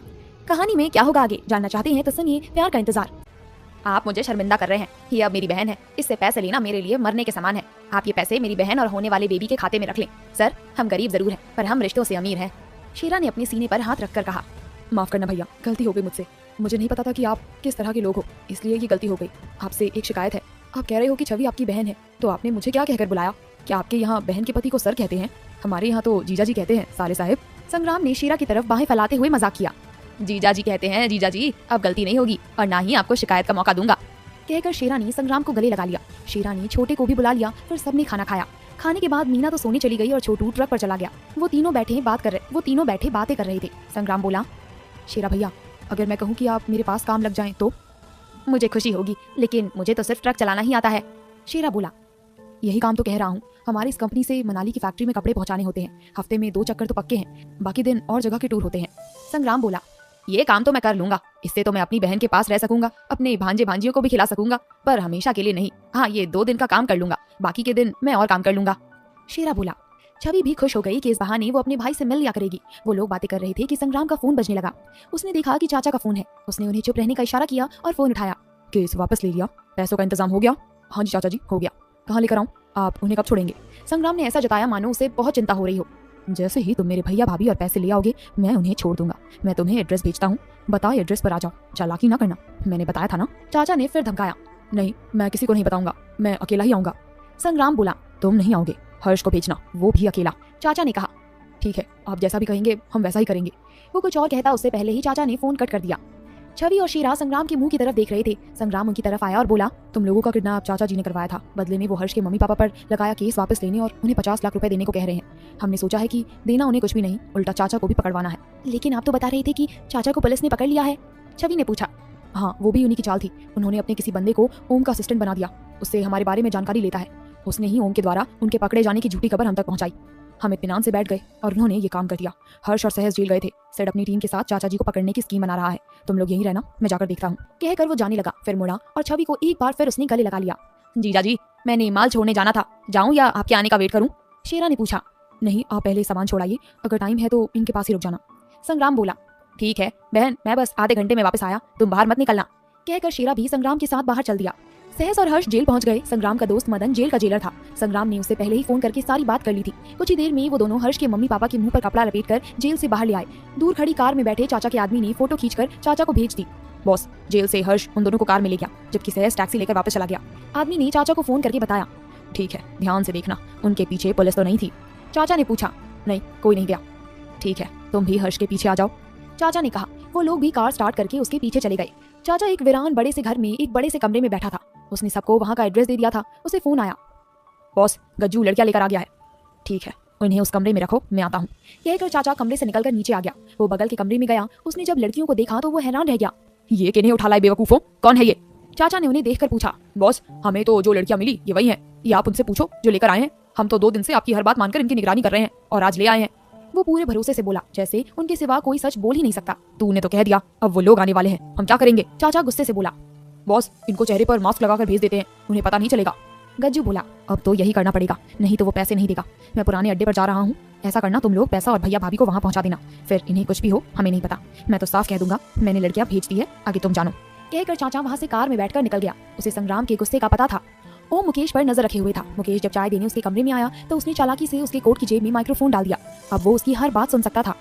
कहानी में क्या होगा आगे जानना चाहते हैं तो सुनिए प्यार का इंतजार। आप मुझे शर्मिंदा कर रहे हैं, ये अब मेरी बहन है, इससे पैसे लेना मेरे लिए मरने के समान है। आप ये पैसे मेरी बहन और होने वाले बेबी के खाते में रख लें। सर हम गरीब जरूर हैं पर हम रिश्तों से अमीर हैं। शेरा ने अपने सीने पर हाथ रखकर कहा। माफ करना भैया, गलती हो गई मुझसे। मुझे नहीं पता था कि आप किस तरह के लोग हो, इसलिए ये गलती हो गई। आपसे एक शिकायत है। आप कह रहे हो कि छवि आपकी बहन है, तो आपने मुझे क्या कहकर बुलाया? क्या आपके यहाँ बहन के पति को सर कहते हैं? हमारे यहाँ तो जीजा जी कहते हैं साले साहब। संग्राम ने शीरा की तरफ बाहें फैलाते हुए मजाक किया। जीजा जी कहते हैं जीजा जी, अब गलती नहीं होगी और ना ही आपको शिकायत का मौका दूंगा, कहकर शीरा ने संग्राम को गले लगा लिया। शीरा ने छोटे को भी बुला लिया, फिर सबने खाना खाया। खाने के बाद मीना तो सोने चली गई और छोटू ट्रक पर चला गया। वो तीनों बैठे बातें कर रहे थे। संग्राम बोला, शीरा भैया, अगर मैं कहूँ कि आप मेरे पास काम लग जाएं तो? मुझे खुशी होगी, लेकिन मुझे तो सिर्फ ट्रक चलाना ही आता है। शीरा बोला, यही काम तो कह रहा हूँ। हमारी इस कंपनी से मनाली की फैक्ट्री में कपड़े पहुंचाने होते हैं। हफ्ते में 2 चक्कर तो पक्के हैं, बाकी दिन और जगह के टूर होते हैं। संग्राम बोला, ये काम तो मैं कर लूंगा। इससे तो मैं अपनी बहन के पास रह सकूंगा, अपने भांजे भांजियों को भी खिला सकूंगा, पर हमेशा के लिए नहीं। हाँ, ये 2 दिन का काम कर लूंगा, बाकी के दिन मैं और काम कर लूंगा। शीरा बोला। छवि भी खुश हो गई कि इस बहाने वो अपने भाई से मिल लिया करेगी। वो लोग बातें कर रहे थे कि संग्राम का फोन बजने लगा। उसने देखा कि चाचा का फोन है। उसने उन्हें चुप रहने का इशारा किया और फोन उठाया। केस वापस ले लिया? पैसों का इंतजाम हो गया? हाँ जी चाचा जी, हो गया। कहाँ लेकर आऊँ? आप उन्हें कब छोड़ेंगे? संग्राम ने ऐसा जताया मानो उसे बहुत चिंता हो रही हो। जैसे ही तुम मेरे भैया भाभी और पैसे ले आओगे, मैं उन्हें छोड़ दूंगा। मैं तुम्हें एड्रेस भेजता हूँ, बताओ एड्रेस पर आ जाओ। चालाकी ना करना, मैंने बताया था ना। चाचा ने फिर धमकाया। नहीं, मैं किसी को नहीं बताऊंगा, मैं अकेला ही आऊंगा। संग्राम बोला, तुम नहीं आओगे, हर्ष को भेजना, वो भी अकेला। चाचा ने कहा, ठीक है, आप जैसा भी कहेंगे हम वैसा ही करेंगे। वो कुछ और कहता उससे पहले ही चाचा ने फोन कट कर दिया। छवि और शीरा संग्राम के मुंह की तरफ देख रहे थे। संग्राम उनकी तरफ आया और बोला, तुम लोगों का किडनैप चाचा जी ने करवाया था। बदले में वो हर्ष के मम्मी पापा पर लगाया केस वापस लेने और उन्हें 50 लाख रुपए देने को कह रहे हैं। हमने सोचा है कि देना उन्हें कुछ भी नहीं, उल्टा चाचा को भी पकड़वाना है। लेकिन आप तो बता रहे थे कि चाचा को पुलिस ने पकड़ लिया है, छवि ने पूछा। हाँ, वो भी उन्हीं की चाल थी। उन्होंने अपने किसी बंदे को ओम का असिस्टेंट बना दिया, उससे हमारे बारे में जानकारी लेता है। उसने ही ओम के द्वारा उनके पकड़े जाने की झूठी खबर हम तक पहुंचाई। हम इत्मीनान से बैठ गए और उन्होंने ये काम कर दिया। हर्ष और सहज जेल गए थे। सेड अपनी टीम के साथ चाचा जी को पकड़ने की स्कीम बना रहा है। तुम लोग यहीं रहना, मैं जाकर देखता हूँ, कहकर वो जाने लगा। फिर मुड़ा और छवि को एक बार फिर उसने गले लगा लिया। जीजा जी, मैंने माल छोड़ने जाना था, जाऊँ या आपके आने का वेट करूँ? शीरा ने पूछा। नहीं, आप पहले सामान छोड़ाइए, अगर टाइम है तो इनके पास ही रुक जाना। संग्राम बोला, ठीक है बहन, मैं बस आधे घंटे में वापस आया, तुम बाहर मत निकलना, कहकर शीरा भी संग्राम के साथ बाहर चल दिया। सहस और हर्ष जेल पहुंच गए। संग्राम का दोस्त मदन जेल का जेलर था। संग्राम ने उससे पहले ही फोन करके सारी बात कर ली थी। कुछ ही देर में वो दोनों हर्ष के मम्मी पापा के मुंह पर कपड़ा लपेटकर जेल से बाहर ले आए। दूर खड़ी कार में बैठे चाचा के आदमी ने फोटो खींचकर चाचा को भेज दी। बॉस, जेल से हर्ष उन दोनों को कार में ले गया, जबकि सहस टैक्सी लेकर वापस चला गया। आदमी ने चाचा को फोन करके बताया। ठीक है, ध्यान से देखना, उनके पीछे पुलिस तो नहीं थी? चाचा ने पूछा। नहीं, कोई नहीं गया। ठीक है, तुम भी हर्ष के पीछे आ जाओ, चाचा ने कहा। वो लोग भी कार स्टार्ट करके उसके पीछे चले गए। चाचा एक वीरान बड़े से घर में एक बड़े से कमरे में बैठा था। उसने सबको वहां का एड्रेस दे दिया था। उसे फोन आया। बॉस, गज्जू लड़कियां लेकर आ गया है। ठीक है, उन्हें उस कमरे में रखो, मैं आता हूँ, कहकर चाचा कमरे से निकलकर नीचे आ गया। वो बगल के कमरे में गया। उसने जब लड़कियों को देखा तो वो हैरान रह गया। ये किन्हें उठा लाए बेवकूफों, कौन है ये? चाचा ने उन्हें देखकर पूछा। बॉस, हमें तो जो लड़कियां मिली ये वही है, ये आप उनसे पूछो जो लेकर आए हैं। हम तो 2 दिन से आपकी हर बात मानकर इनकी निगरानी कर रहे हैं और आज ले आए हैं। वो पूरे भरोसे से बोला जैसे उनके सिवा कोई सच बोल ही नहीं सकता। तूने तो कह दिया, अब वो लोग आने वाले हैं, हम क्या करेंगे? चाचा गुस्से से बोला। बॉस, इनको चेहरे पर मास्क लगाकर भेज देते हैं, उन्हें पता नहीं चलेगा। गज्जू बोला, अब तो यही करना पड़ेगा, नहीं तो वो पैसे नहीं देगा। मैं पुराने अड्डे पर जा रहा हूँ, ऐसा करना तुम लोग पैसा और भैया भाभी को वहाँ पहुँचा देना। फिर इन्हें कुछ भी हो हमें नहीं पता। मैं तो साफ कह दूंगा मैंने लड़कियां भेज दी है, आगे तुम जानो, कहकर चाचा वहाँ से कार में बैठकर निकल गया। उसे संग्राम के गुस्से का पता था। ओम मुकेश पर नजर रखे हुए था। मुकेश जब चाय देने उसके कमरे में आया तो उसने चालाकी से उसके कोट की जेब में माइक्रोफोन डाल दिया। अब वो उसकी हर बात सुन सकता था।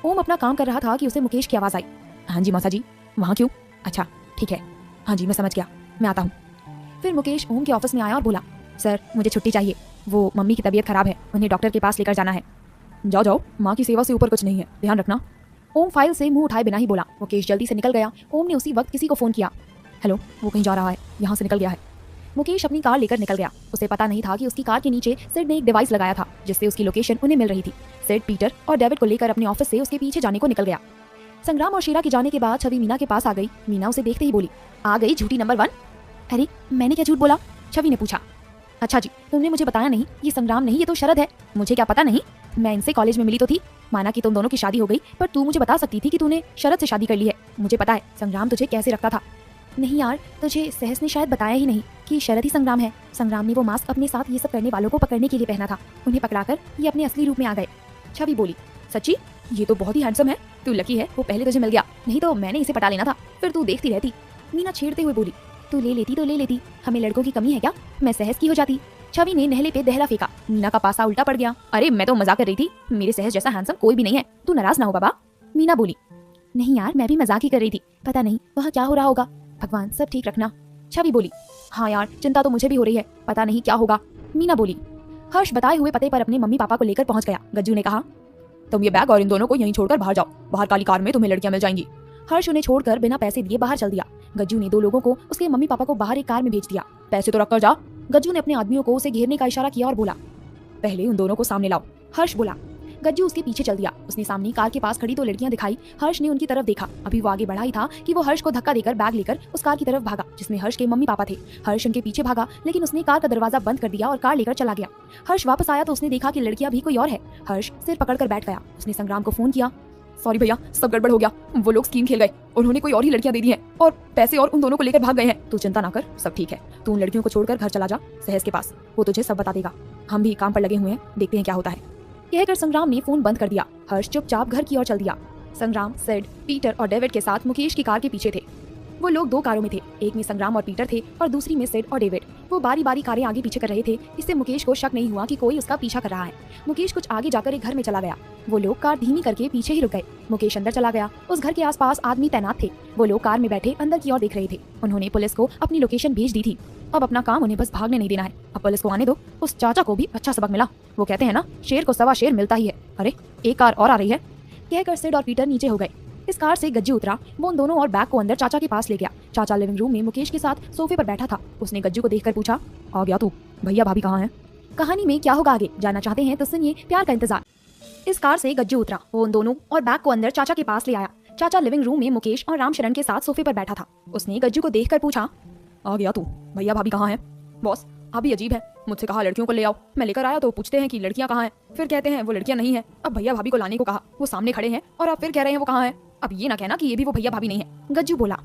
ओम अपना काम कर रहा था कि उसे मुकेश की आवाज आई। हाँ जी मौसा जी, वहाँ क्यों? अच्छा ठीक है, हाँ जी मैं समझ गया, मैं आता हूँ। फिर मुकेश ओम के ऑफिस में आया और बोला, सर मुझे छुट्टी चाहिए, वो मम्मी की तबीयत खराब है, उन्हें डॉक्टर के पास लेकर जाना है। जाओ जाओ, माँ की सेवा से ऊपर कुछ नहीं है, ध्यान रखना। ओम फाइल से मुंह उठाए बिना ही बोला। मुकेश जल्दी से निकल गया। ओम ने उसी वक्त किसी को फोन किया। हेलो, वो कहीं जा रहा है, यहाँ से निकल गया है। मुकेश अपनी कार लेकर निकल गया। उसे पता नहीं था कि उसकी कार के नीचे सिड ने एक डिवाइस लगाया था जिससे उसकी लोकेशन उन्हें मिल रही थी। सिड पीटर और डेविड को लेकर अपने ऑफिस से उसके पीछे जाने को निकल गया। संग्राम और शीरा के जाने के बाद छवि मीना के पास आ गई। मीना उसे देखते ही बोली, आ गई झूठी नंबर 1। अरे मैंने क्या झूठ बोला? छवि ने पूछा। अच्छा जी, तुमने मुझे बताया नहीं, ये संग्राम नहीं, ये तो शरद है। मुझे क्या पता नहीं, मैं इनसे कॉलेज में मिली तो थी। माना कि तुम दोनों की शादी हो गई, पर तू मुझे बता सकती थी कि तूने शरद से शादी कर ली है। मुझे पता है संग्राम तुझे कैसे रखता था। नहीं यार, तुझे सहस ने शायद बताया ही नहीं कि शरद ही संग्राम है। संग्राम ने वो मास्क अपने साथ ये सब करने वालों को पकड़ने के लिए पहना था। उन्हें पकड़ाकर ये अपने असली रूप में आ गए। छवि बोली, सच्ची? ये तो बहुत ही हैंडसम है। तू लकी है वो पहले तुझे मिल गया, नहीं तो मैंने इसे पटा लेना था, फिर तू देखती रहती। मीना छेड़ते हुए बोली, तू ले लेती तो ले लेती, हमें लड़कों की कमी है क्या? मैं सहस की हो जाती। छवि ने नहले पे दहला फेंका। मीना का पासा उल्टा पड़ गया। अरे मैं तो मजाक कर रही थी, मेरे सहस जैसा हैंडसम कोई भी नहीं है, तू नाराज ना हो बाबा। मीना बोली, नहीं यार, मैं भी मजाक ही कर रही थी, पता नहीं वहाँ क्या हो रहा होगा। भगवान सब ठीक रखना। छवि बोली, हाँ यार चिंता तो मुझे भी हो रही है, पता नहीं क्या होगा। मीना बोली। हर्ष बताए हुए पते पर अपने मम्मी पापा को लेकर पहुंच गया। गज्जू ने कहा, तुम ये बैग और इन दोनों को यहीं छोड़कर बाहर जाओ, बाहर काली कार में तुम्हें लड़कियां मिल जाएंगी। हर्ष उन्हें छोड़कर बिना पैसे दिए बाहर चल दिया। गज्जू ने 2 लोगों को उसके मम्मी पापा को बाहर एक कार में भेज दिया। पैसे तो रखकर जा। गज्जू ने अपने आदमियों को उसे घेरने का इशारा किया और बोला, पहले उन दोनों को सामने लाओ। हर्ष बोला। गज्जू उसके पीछे चल दिया। उसने सामने कार के पास खड़ी 2 लड़कियां दिखाई। हर्ष ने उनकी तरफ देखा। अभी वो आगे बढ़ा ही था कि वो हर्ष को धक्का देकर बैग लेकर उस कार की तरफ भागा जिसमें हर्ष के मम्मी पापा थे। हर्ष उनके पीछे भागा, लेकिन उसने कार का दरवाजा बंद कर दिया और कार लेकर चला गया। हर्ष वापस आया तो उसने देखा कि लड़कियां भी कोई और है। हर्ष सिर पकड़कर बैठ गया। उसने संग्राम को फोन किया, सॉरी भैया, सब गड़बड़ हो गया, वो लोग स्कीम खेल गए, उन्होंने कोई और ही लड़कियां दे दी हैं और पैसे और उन दोनों को लेकर भाग गए हैं। तू चिंता ना कर, सब ठीक है। तू उन लड़कियों को छोड़कर घर चला जा सहस के पास, वो तुझे सब बता देगा। हम भी काम पर लगे हुए हैं, देखते हैं क्या होता है। कहकर संग्राम ने फोन बंद कर दिया। हर्ष चुपचाप घर की ओर चल दिया। संग्राम, सिड, पीटर और डेविड के साथ मुकेश की कार के पीछे थे। वो लोग 2 कारों में थे, एक में संग्राम और पीटर थे और दूसरी में सिड और डेविड। वो बारी बारी कारें आगे पीछे कर रहे थे। इससे मुकेश को शक नहीं हुआ कि कोई उसका पीछा कर रहा है। मुकेश कुछ आगे जाकर एक घर में चला गया। वो लोग कार धीमी करके पीछे ही रुक गए। मुकेश अंदर चला गया। उस घर के आसपास आदमी तैनात थे। वो लोग कार में बैठे अंदर की ओर देख रहे थे। उन्होंने पुलिस को अपनी लोकेशन भेज दी थी। अब अपना काम उन्हें बस भागने नहीं देना है। अब पुलिस को आने दो। उस चाचा को भी अच्छा सबक मिला। वो कहते हैं ना, शेर को सवा शेर मिलता ही है। अरे एक कार और आ रही है। कहकर सिड और पीटर नीचे हो गए। इस कार से गज्जू उतरा। वो उन दोनों और बैग को अंदर चाचा के पास ले गया। चाचा लिविंग रूम में मुकेश के साथ सोफे पर बैठा था। उसने गज्जू को देखकर पूछा, आ गया तू? भैया भाभी कहाँ हैं? कहानी में क्या होगा आगे जानना चाहते हैं तो सुनिए प्यार का इंतजार। इस कार से गज्जू उतरा। वो उन दोनों और बैग को अंदर चाचा के पास ले आया। चाचा लिविंग रूम में मुकेश और रामशरण के साथ सोफे पर बैठा था। उसने गज्जू को देखकर पूछा, आ गया तू? भैया भाभी कहाँ हैं? बॉस अभी अजीब है, मुझसे कहा लड़कियों को ले आओ, मैं लेकर आया तो पूछते हैं कि लड़कियां कहाँ हैं, फिर कहते हैं वो लड़कियां नहीं है। अब भैया भाभी को लाने को कहा, वो सामने खड़े हैं और आप फिर कह रहे हैं वो कहाँ है। अब ये ना कहना कि ये भी वो भैया भाभी नहीं है। गज्जू बोला,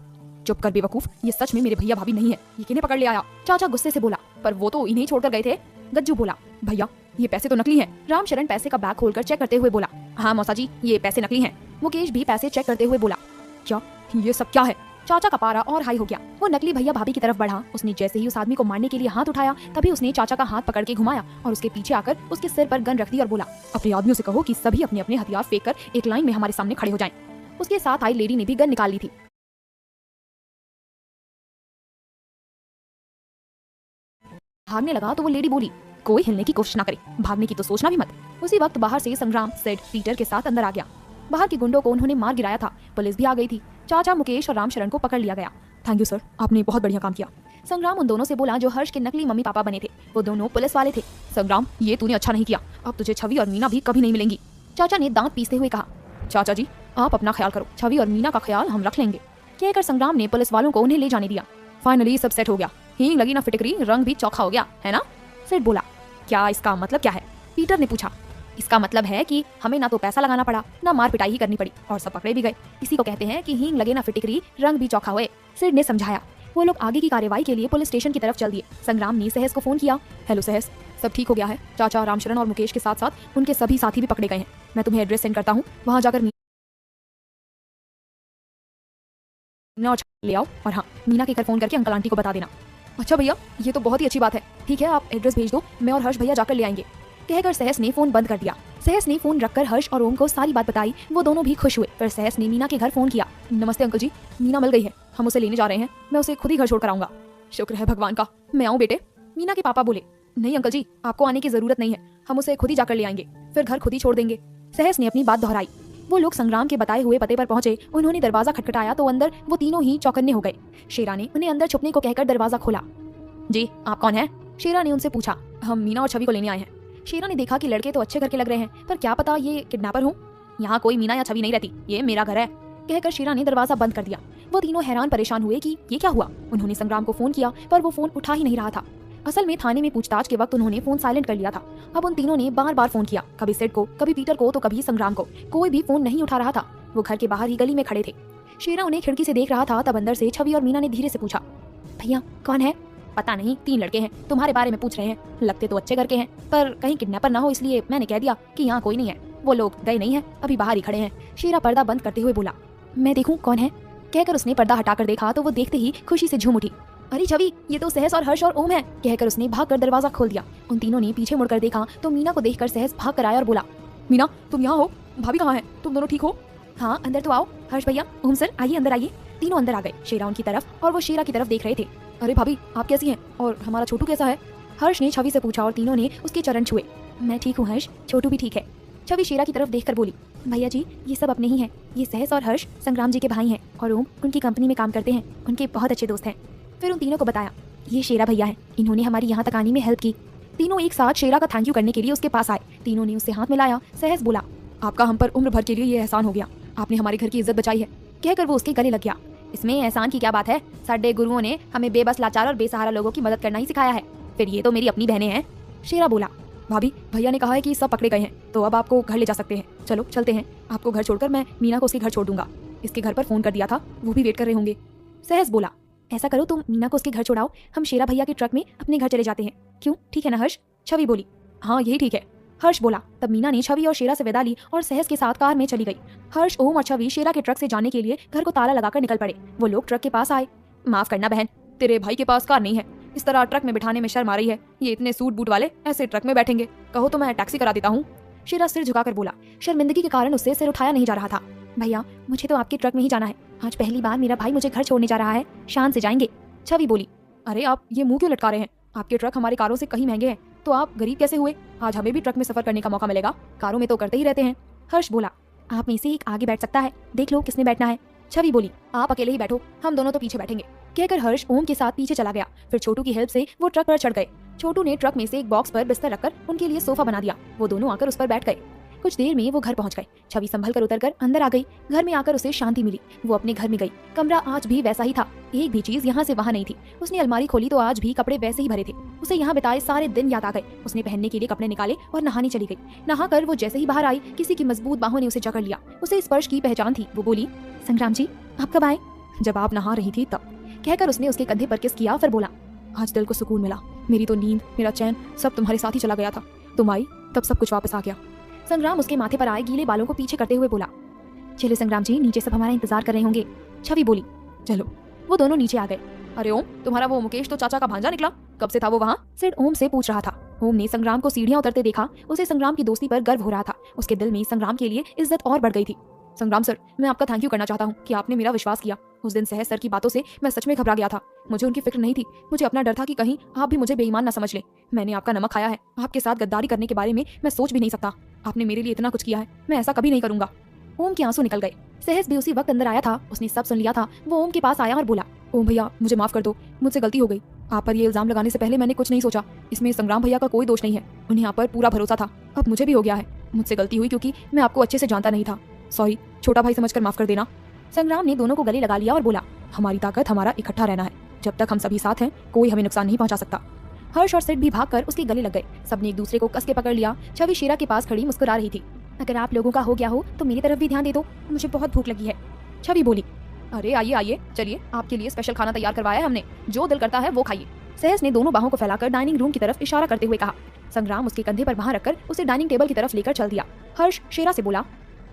चुप कर बेवकूफ, ये सच में मेरे भैया भाभी नहीं है। ये किन्हें पकड़ ले आया? चाचा गुस्से से बोला, पर वो तो इन्हें छोड़कर गए थे। गज्जू बोला, भैया ये पैसे तो नकली हैं। रामशरण पैसे का बैग खोलकर चेक करते हुए बोला, हाँ मौसा जी ये पैसे नकली हैं। मुकेश भी पैसे चेक करते हुए बोला, क्या ये सब क्या है? चाचा का पारा और हाई हो गया। वो नकली भैया भाभी की तरफ बढ़ा। उसने जैसे ही उस आदमी को मारने के लिए हाथ उठाया तभी उसने चाचा का हाथ पकड़ के घुमाया और उसके पीछे आकर उसके सिर पर गन रख दी और बोला, अपने आदमियों से कहो कि सभी अपने अपने हथियार फेंक कर एक लाइन में हमारे सामने खड़े हो जाएं। उसके साथ आई लेडी ने भी गन निकाल ली थी। भागने लगा तो वो लेडी बोली, कोई हिलने की कोशिश ना करे, भागने की तो सोचना भी मत। उसी वक्त बाहर से संग्राम, सिड, पीटर के साथ अंदर आ गया। बाहर के गुंडों को उन्होंने मार गिराया था। पुलिस भी आ गई थी। चाचा, मुकेश और रामशरण को पकड़ लिया गया। थैंक यू सर, आपने बहुत बढ़िया काम किया। संग्राम उन दोनों से बोला जो हर्ष के नकली मम्मी पापा बने थे। वो दोनों पुलिस वाले थे। संग्राम, ये तूने अच्छा नहीं किया, अब तुझे छवि और मीना भी कभी नहीं मिलेंगी। चाचा ने दांत पीसते हुए कहा, चाचा जी आप अपना ख्याल करो, छवि और मीना का ख्याल हम रख लेंगे। कहकर संग्राम ने पुलिस वालों को उन्हें ले जाने दिया। फाइनली सब सेट हो गया, हींग लगी ना फिटकरी, रंग भी चौखा हो गया है ना? सेठ बोला, क्या इसका मतलब क्या है? पीटर ने पूछा। इसका मतलब है कि हमें ना तो पैसा लगाना पड़ा, ना मार पिटाई ही करनी पड़ी और सब पकड़े भी गए। इसी को कहते हैं कि हींग लगे ना फिटकरी, रंग भी चौखा हुए। सेठ ने समझाया। वो लोग आगे की कार्यवाही के लिए पुलिस स्टेशन की तरफ चल दिए। संग्राम ने सहस को फोन किया, हेलो सहस, सब ठीक हो गया है। चाचा, रामशरण और मुकेश के साथ साथ उनके सभी साथी भी पकड़े गए हैं। मैं तुम्हें एड्रेस सेंड करता हूँ, वहाँ जाकर मीना ले आओ। और हाँ, मीना के घर फोन करके अंकल आंटी को बता देना। अच्छा भैया, ये तो बहुत ही अच्छी बात है। ठीक है, आप एड्रेस भेज दो, मैं और हर्ष भैया जाकर ले आएंगे। कहकर सहस ने फोन बंद कर दिया। सहस ने फोन रखकर हर्ष और ओम को सारी बात बताई। वो दोनों भी खुश हुए। फिर सहस ने मीना के घर फोन किया। नमस्ते अंकल जी, मीना मिल गई है, हम उसे लेने जा रहे हैं। मैं उसे खुद ही घर छोड़कर आऊंगा। शुक्र है भगवान का। मैं आऊँ बेटे? मीना के पापा बोले, नहीं अंकल जी, आपको आने की जरूरत नहीं है, हम उसे खुद ही जाकर ले आएंगे, फिर घर खुद ही छोड़ देंगे। सहस ने अपनी बात दोहराई। वो लोग संग्राम के बताए हुए पते पर पहुंचे। उन्होंने दरवाजा खटखटाया तो अंदर वो तीनों ही चौकन्ने हो गए। शेरा ने उन्हें अंदर छुपने को कहकर दरवाजा खोला। जी आप कौन है? शेरा ने उनसे पूछा। हम मीना और छवि को लेने आए हैं। शेरा ने देखा कि लड़के तो अच्छे घर के लग रहे हैं, पर क्या पता ये किडनैपर हो। यहाँ कोई मीना या छवि नहीं रहती, ये मेरा घर है। कहकर शेरा ने दरवाजा बंद कर दिया। वो तीनों हैरान परेशान हुए कि ये क्या हुआ। उन्होंने संग्राम को फोन किया पर वो फोन उठा ही नहीं रहा था। असल में थाने में पूछताछ के वक्त उन्होंने फोन साइलेंट कर लिया था। अब उन तीनों ने बार बार फोन किया, कभी सेठ को, कभी पीटर को, तो कभी संग्राम को। कोई भी फोन नहीं उठा रहा था। वो घर के बाहर ही गली में खड़े थे। शेरा उन्हें खिड़की से देख रहा था। तब अंदर से छवि और मीना ने धीरे से पूछा, भैया कौन है? पता नहीं, 3 लड़के हैं, तुम्हारे बारे में पूछ रहे हैं। लगते तो अच्छे घर के हैं, पर कहीं किडनैपर ना हो, इसलिए मैंने कह दिया कि यहाँ कोई नहीं है। वो लोग गए नहीं है, अभी बाहर ही खड़े हैं। शेरा पर्दा बंद करते हुए बोला, मैं देखूं कौन है? कहकर उसने पर्दा हटाकर देखा तो वो देखते ही खुशी से झूम उठी। अरे छवि, ये तो सहस और हर्ष और ओम है। कहकर उसने भागकर दरवाजा खोल दिया। उन तीनों ने पीछे मुड़कर देखा तो मीना को देखकर सहस भाग कर आया और बोला, मीना तुम यहाँ हो? भाभी कहाँ है? तुम दोनों ठीक हो? हाँ अंदर तो आओ। हर्ष भैया, ओम सर, आइए अंदर आइए। तीनों अंदर आ गए। शेरा उनकी तरफ और वो शेरा की तरफ देख रहे थे। अरे भाभी, आप कैसी हैं? और हमारा छोटू कैसा है? हर्ष ने छवि से पूछा और तीनों ने उसके चरण छुए। मैं ठीक हूँ हर्ष, छोटू भी ठीक है। छवि शेरा की तरफ देखकर बोली, भैया जी ये सब अपने ही हैं। ये सहस और हर्ष संग्राम जी के भाई हैं और ओम उनकी कंपनी में काम करते हैं। उनके बहुत अच्छे दोस्त हैं। फिर उन तीनों को बताया, ये शेरा भैया हैं, इन्होंने हमारी यहाँ तक आने में हेल्प की। तीनों एक साथ शेरा का थैंक यू करने के लिए उसके पास आए। तीनों ने उससे हाथ मिलाया। सहस बोला, आपका हम पर उम्र भर के लिए ये एहसान हो गया। आपने हमारे घर की इज्जत बचाई है। कहकर वो उसके गले लग गया। इसमें एहसान की क्या बात है? साडे गुरुओं ने हमें बेबस, लाचार और बेसहारा लोगों की मदद करना ही सिखाया है। फिर ये तो मेरी अपनी बहनें हैं। शेरा बोला, भाभी भैया ने कहा है कि सब पकड़े गए हैं, तो अब आपको घर ले जा सकते हैं। चलो चलते हैं। आपको घर छोड़कर मैं मीना को उसके घर छोड़ दूंगा। इसके घर पर फोन कर दिया था, वो भी वेट कर रहे होंगे। सहस बोला, ऐसा करो तुम मीना को उसके घर छोड़ाओ, हम शेरा भैया के ट्रक में अपने घर चले जाते हैं। क्यों, ठीक है ना हर्ष? छवि बोली, हाँ यही ठीक है। हर्ष बोला। तब मीना ने छवि और शेरा से विदा ली और सहस के साथ कार में चली गई। हर्ष, ओम और छवि शेरा के ट्रक से जाने के लिए घर को ताला लगाकर निकल पड़े। वो लोग ट्रक के पास आए। माफ करना बहन, तेरे भाई के पास कार नहीं है, इस तरह ट्रक में बिठाने में शर्म आ रही है। ये इतने सूट बूट वाले ऐसे ट्रक में बैठेंगे? कहो तो मैं टैक्सी करा देता हूँ। शेरा सिर झुकाकर बोला। शर्मिंदगी के कारण उससे सिर उठाया नहीं जा रहा था। भैया मुझे तो आपके ट्रक में ही जाना है। आज पहली बार मेरा भाई मुझे घर छोड़ने जा रहा है। शान से जाएंगे। छवि बोली, अरे आप ये मुंह क्यों लटका रहे हैं? आपके ट्रक हमारी कारों से कहीं महंगे हैं, तो आप गरीब कैसे हुए? आज हमें भी ट्रक में सफर करने का मौका मिलेगा। कारों में तो करते ही रहते हैं। हर्ष बोला, आप में से एक आगे बैठ सकता है, देख लो किसने बैठना है। छवि बोली, आप अकेले ही बैठो, हम दोनों तो पीछे बैठेंगे। कहकर हर्ष ओम के साथ पीछे चला गया। फिर छोटू की हेल्प से वो ट्रक पर चढ़ गए। छोटू ने ट्रक में से एक बॉक्स पर बिस्तर रखकर उनके लिए सोफा बना दिया। वो दोनों आकर उस पर बैठ गए। कुछ देर में वो घर पहुंच गए। छवि संभल कर उतर कर अंदर आ गई। घर में आकर उसे शांति मिली। वो अपने घर में गई। कमरा आज भी वैसा ही था। एक भी चीज यहाँ से वहाँ नहीं थी। उसने अलमारी खोली तो आज भी कपड़े वैसे ही भरे थे। उसे यहाँ बिताए सारे दिन याद आ गए। उसने पहनने के लिए कपड़े निकाले और नहाने चली गई। नहाकर वो जैसे ही बाहर आई, किसी की मजबूत बाहों ने उसे जकड़ लिया। उसे स्पर्श की पहचान थी। वो बोली, संग्राम जी आप कब आए? जब आप नहा रही थी तब। कहकर उसने उसके कंधे पर किस किया। फिर बोला, आज दिल को सुकून मिला। मेरी तो नींद, मेरा चैन सब तुम्हारे साथ ही चला गया था। तुम आई तब सब कुछ वापस आ गया। संग्राम उसके माथे पर आए गीले बालों को पीछे करते हुए बोला, चलो संग्राम जी, नीचे सब हमारा इंतजार कर रहे होंगे। छवि बोली, चलो। वो दोनों नीचे आ गए। अरे ओम, तुम्हारा वो मुकेश तो चाचा का भांजा निकला, कब से था वो वहाँ? सिड ओम से पूछ रहा था। ओम ने संग्राम को सीढ़ियां उतरते देखा। उसे संग्राम की दोस्ती पर गर्व हो रहा था। उसके दिल में संग्राम के लिए इज्जत और बढ़ गई थी। संग्राम सर, मैं आपका थैंक यू करना चाहता हूँ कि आपने मेरा विश्वास किया। उस दिन सहस सर की बातों से मैं सच में घबरा गया था। मुझे उनकी फिक्र नहीं थी। मुझे अपना डर था कि कहीं आप भी मुझे बेईमान न समझ लें। मैंने आपका नमक खाया है। आपके साथ गद्दारी करने के बारे में मैं सोच भी नहीं सकता। आपने मेरे लिए इतना कुछ किया है, मैं ऐसा कभी नहीं करूंगा। ओम के आंसू निकल गए। सहस भी उसी वक्त अंदर आया था। उसने सब सुन लिया था। वो ओम के पास आया और बोला, ओम भैया मुझे माफ कर दो, मुझसे गलती हो गई। आप पर ये इल्जाम लगाने से पहले मैंने कुछ नहीं सोचा। इसमें संग्राम भैया का कोई दोष नहीं है। उन्हें आप पर पूरा भरोसा था। अब मुझे भी हो गया है। मुझसे गलती हुई क्योंकि मैं आपको अच्छे से जानता नहीं था। सॉरी, छोटा भाई समझकर माफ कर देना। संग्राम ने दोनों को गले लगा लिया और बोला, हमारी ताकत हमारा इकट्ठा रहना है। जब तक हम सभी साथ हैं, कोई हमें नुकसान नहीं पहुंचा सकता। हर्ष और सिड भी भागकर उसके गले लग गए। सबने एक दूसरे को कस के पकड़ लिया। छवि शेरा के पास खड़ी मुस्कुरा रही थी। अगर आप लोगों का हो गया हो तो मेरी तरफ भी ध्यान दे दो, मुझे बहुत भूख लगी है। छवि बोली, अरे आइए आइए, चलिए, आपके लिए स्पेशल खाना तैयार करवाया है हमने, जो दिल करता है वो खाइए। सहस ने दोनों बाहों को फैलाकर डाइनिंग रूम की तरफ इशारा करते हुए कहा। संग्राम उसके कंधे पर बाह रखकर उसे डाइनिंग टेबल की तरफ लेकर चल दिया। हर्ष शेरा से बोला,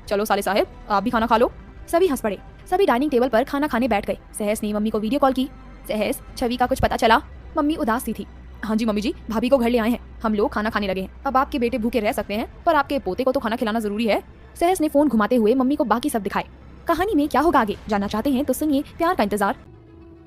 चलो साले साहब, आप भी खाना खा लो। सभी हंस पड़े। सभी डाइनिंग टेबल पर खाना खाने बैठ गए। सहस ने मम्मी को वीडियो कॉल की। सहस, छवि का कुछ पता चला? मम्मी उदास सी थी। हाँ जी मम्मी जी, भाभी को घर ले आए हैं, हम लोग खाना खाने लगे हैं। अब आपके बेटे भूखे रह सकते हैं, पर आपके पोते को तो खाना खिलाना जरूरी है। सहस ने फोन घुमाते हुए मम्मी को बाकी सब दिखाए। कहानी में क्या होगा आगे जानना चाहते हैं तो सुनिए प्यार का इंतजार।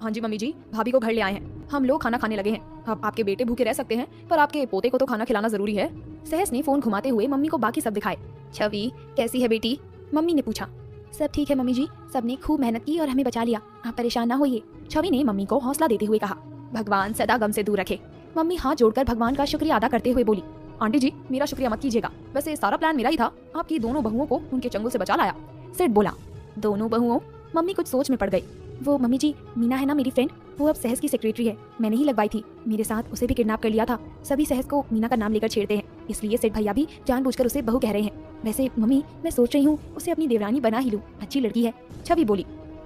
हाँ जी मम्मी जी, भाभी को घर ले आए हैं, हम लोग खाना खाने लगे हैं। अब आपके बेटे भूखे रह सकते हैं, पर आपके पोते को तो खाना खिलाना जरूरी है। सहस ने फोन घुमाते हुए मम्मी को बाकी सब दिखाए। छवि कैसी है बेटी? मम्मी ने पूछा। सब ठीक है मम्मी जी, सबने खूब मेहनत की और हमें बचा लिया, आप परेशान ना होइए। छवि ने मम्मी को हौसला देते हुए कहा। भगवान सदा गम से दूर रखे। मम्मी हाथ जोड़कर भगवान का शुक्रिया अदा करते हुए बोली, आंटी जी मेरा शुक्रिया मत कीजिएगा, वैसे सारा प्लान मेरा ही था। आपकी दोनों बहुओं को उनके चंगुल से बचा लाया। सिड बोला, दोनों बहुओं? मम्मी कुछ सोच में पड़ गई। वो मम्मी जी, मीना है ना मेरी फ्रेंड, वो अब सहस की सेक्रेटरी है। मैंने ही लगवाई थी, मेरे साथ उसे भी किडनैप कर लिया था। सभी सहस को मीना का नाम लेकर छेड़ते हैं, इसलिए सिड भैया भी जानबूझकर उसे बहू कह रहे हैं। वैसे मम्मी मैं सोच रही हूँ उसे अपनी देवरानी बना ही लूँ, अच्छी लड़की है। छवि बोली,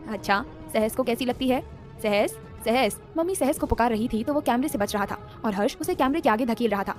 अच्छा सहस को कैसी लगती है? सहस सहस। मम्मी सहस को पुकार रही थी तो वो कैमरे से बच रहा था और हर्ष उसे कैमरे के आगे धकेल रहा था।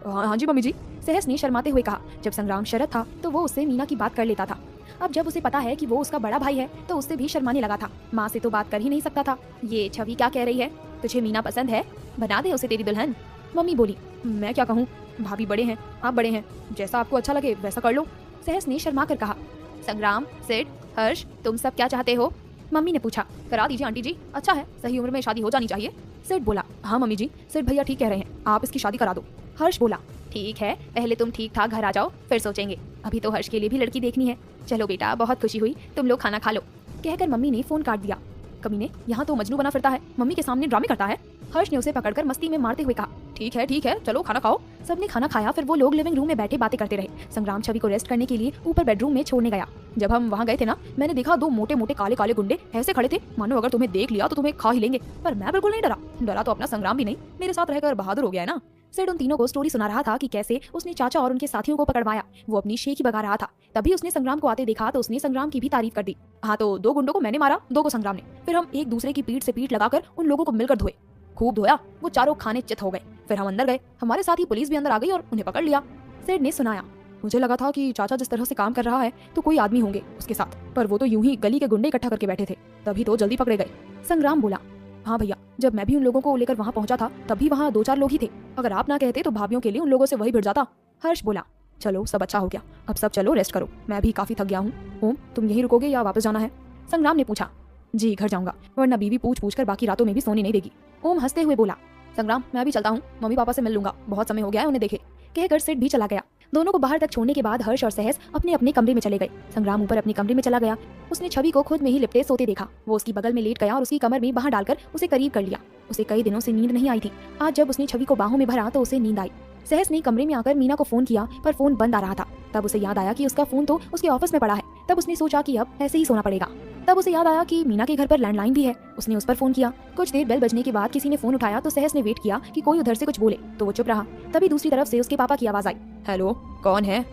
हाँ जी मम्मी जी, सहस ने शर्माते हुए कहा। जब संग्राम शरत था तो वो उससे मीना की बात कर लेता था। अब जब उसे पता है कि वो उसका बड़ा भाई है तो उससे भी शर्माने लगा था। माँ से तो बात कर ही नहीं सकता था। ये छवि क्या कह रही है? तुझे मीना पसंद है? बना दे उसे तेरी दुल्हन। मम्मी बोली, मैं क्या कहूँ, भाभी बड़े हैं, आप बड़े हैं, जैसा आपको अच्छा लगे वैसा कर लो। सहस ने शर्मा कर कहा, संग्राम, सिड, हर्ष, तुम सब क्या चाहते हो? मम्मी ने पूछा। करा दीजिए आंटी जी, अच्छा है, सही उम्र में शादी हो जानी चाहिए। सिड बोला, हाँ मम्मी जी, सिड भैया ठीक कह रहे हैं, आप इसकी शादी करा दो। हर्ष बोला, ठीक है, पहले तुम ठीक ठाक घर आ जाओ, फिर सोचेंगे। अभी तो हर्ष के लिए भी लड़की देखनी है। चलो बेटा, बहुत खुशी हुई, तुम लोग खाना खा लो, कहकर मम्मी ने फोन काट दिया। कमीने, यहाँ तो मजनू बना फिरता है, मम्मी के सामने ड्रामे करता है। हर्ष ने उसे पकड़कर मस्ती में मारते हुए कहा, ठीक है, चलो खाना खाओ। सबने खाना खाया, फिर वो लोग लिविंग रूम में बैठे बातें करते रहे। संग्राम छवि को रेस्ट करने के लिए ऊपर बेडरूम में छोड़ने गया। जब हम वहाँ गए थे ना, मैंने देखा 2 मोटे मोटे काले काले गुंडे ऐसे खड़े थे मानो अगर तुम्हें देख लिया तो तुम्हें खा ही लेंगे। पर मैं बिल्कुल नहीं डरा तो अपना संग्राम भी नहीं, मेरे साथ रहकर बहादुर हो गया है ना। सिड उन तीनों को स्टोरी सुना रहा था कि कैसे उसने चाचा और उनके साथियों को पकड़वाया। वो अपनी शेखी बगा रहा था। तभी उसने संग्राम को आते देखा तो उसने संग्राम की भी तारीफ कर दी। हाँ, तो 2 गुंडों को मैंने मारा, 2 को संग्राम ने। फिर हम एक दूसरे की पीठ से पीठ लगाकर उन लोगों को मिलकर धोए, खूब धोया। वो चारों खाने चित हो गए। फिर हम अंदर गए, हमारे साथ ही पुलिस भी अंदर आ गई और उन्हें पकड़ लिया। सिड ने सुनाया, मुझे लगा था कि चाचा जिस तरह से काम कर रहा है तो कोई आदमी होंगे उसके साथ, पर वो तो यूं ही गली के गुंडे इकट्ठा करके बैठे थे, तभी तो जल्दी पकड़े गए। संग्राम बोला, हाँ भैया, जब मैं भी उन लोगों को लेकर वहाँ पहुंचा था तब भी वहाँ 2-4 लोग ही थे। अगर आप ना कहते तो भाभीियों के लिए उन लोगों से वही भिड़ जाता। हर्ष बोला, चलो सब अच्छा हो गया, अब सब चलो रेस्ट करो, मैं भी काफी थक गया हूँ। ओम, तुम यहीं रुकोगे या वापस जाना है? संग्राम ने पूछा। जी घर जाऊंगा, वरना बीवी पूछ कर बाकी रातों में भी सोने नहीं देगी। ओम हंसते हुए बोला, संग्राम मैं भी चलता हूँ, मम्मी पापा से मिल लूंगा, बहुत समय हो गया है उन्हें देखे, कहकर सिड भी चला गया। दोनों को बाहर तक छोड़ने के बाद हर्ष और सहस अपने अपने कमरे में चले गए। संग्राम ऊपर अपने कमरे में चला गया। उसने छवि को खुद में ही लिपटे सोते देखा। वो उसकी बगल में लेट गया और उसकी कमर में बाहर डालकर उसे करीब कर लिया। उसे कई दिनों से नींद नहीं आई थी। आज जब उसने छवि को बाहों में भरा तो उसे नींद आई। सहस ने कमरे में आकर मीना को फोन किया, पर फोन बंद आ रहा था। तब उसे याद आया कि उसका फोन तो उसके ऑफिस में पड़ा है। तब उसने सोचा कि अब ऐसे ही सोना पड़ेगा। तब उसे याद आया कि मीना के घर पर लैंडलाइन भी है। उसने उस पर फोन किया। कुछ देर बेल बजने के बाद किसी ने फोन उठाया तो सहस ने वेट किया कि कोई उधर से कुछ बोले, तो वो चुप रहा। तभी दूसरी तरफ से उसके पापा की आवाज आई, हेलो, कौन है?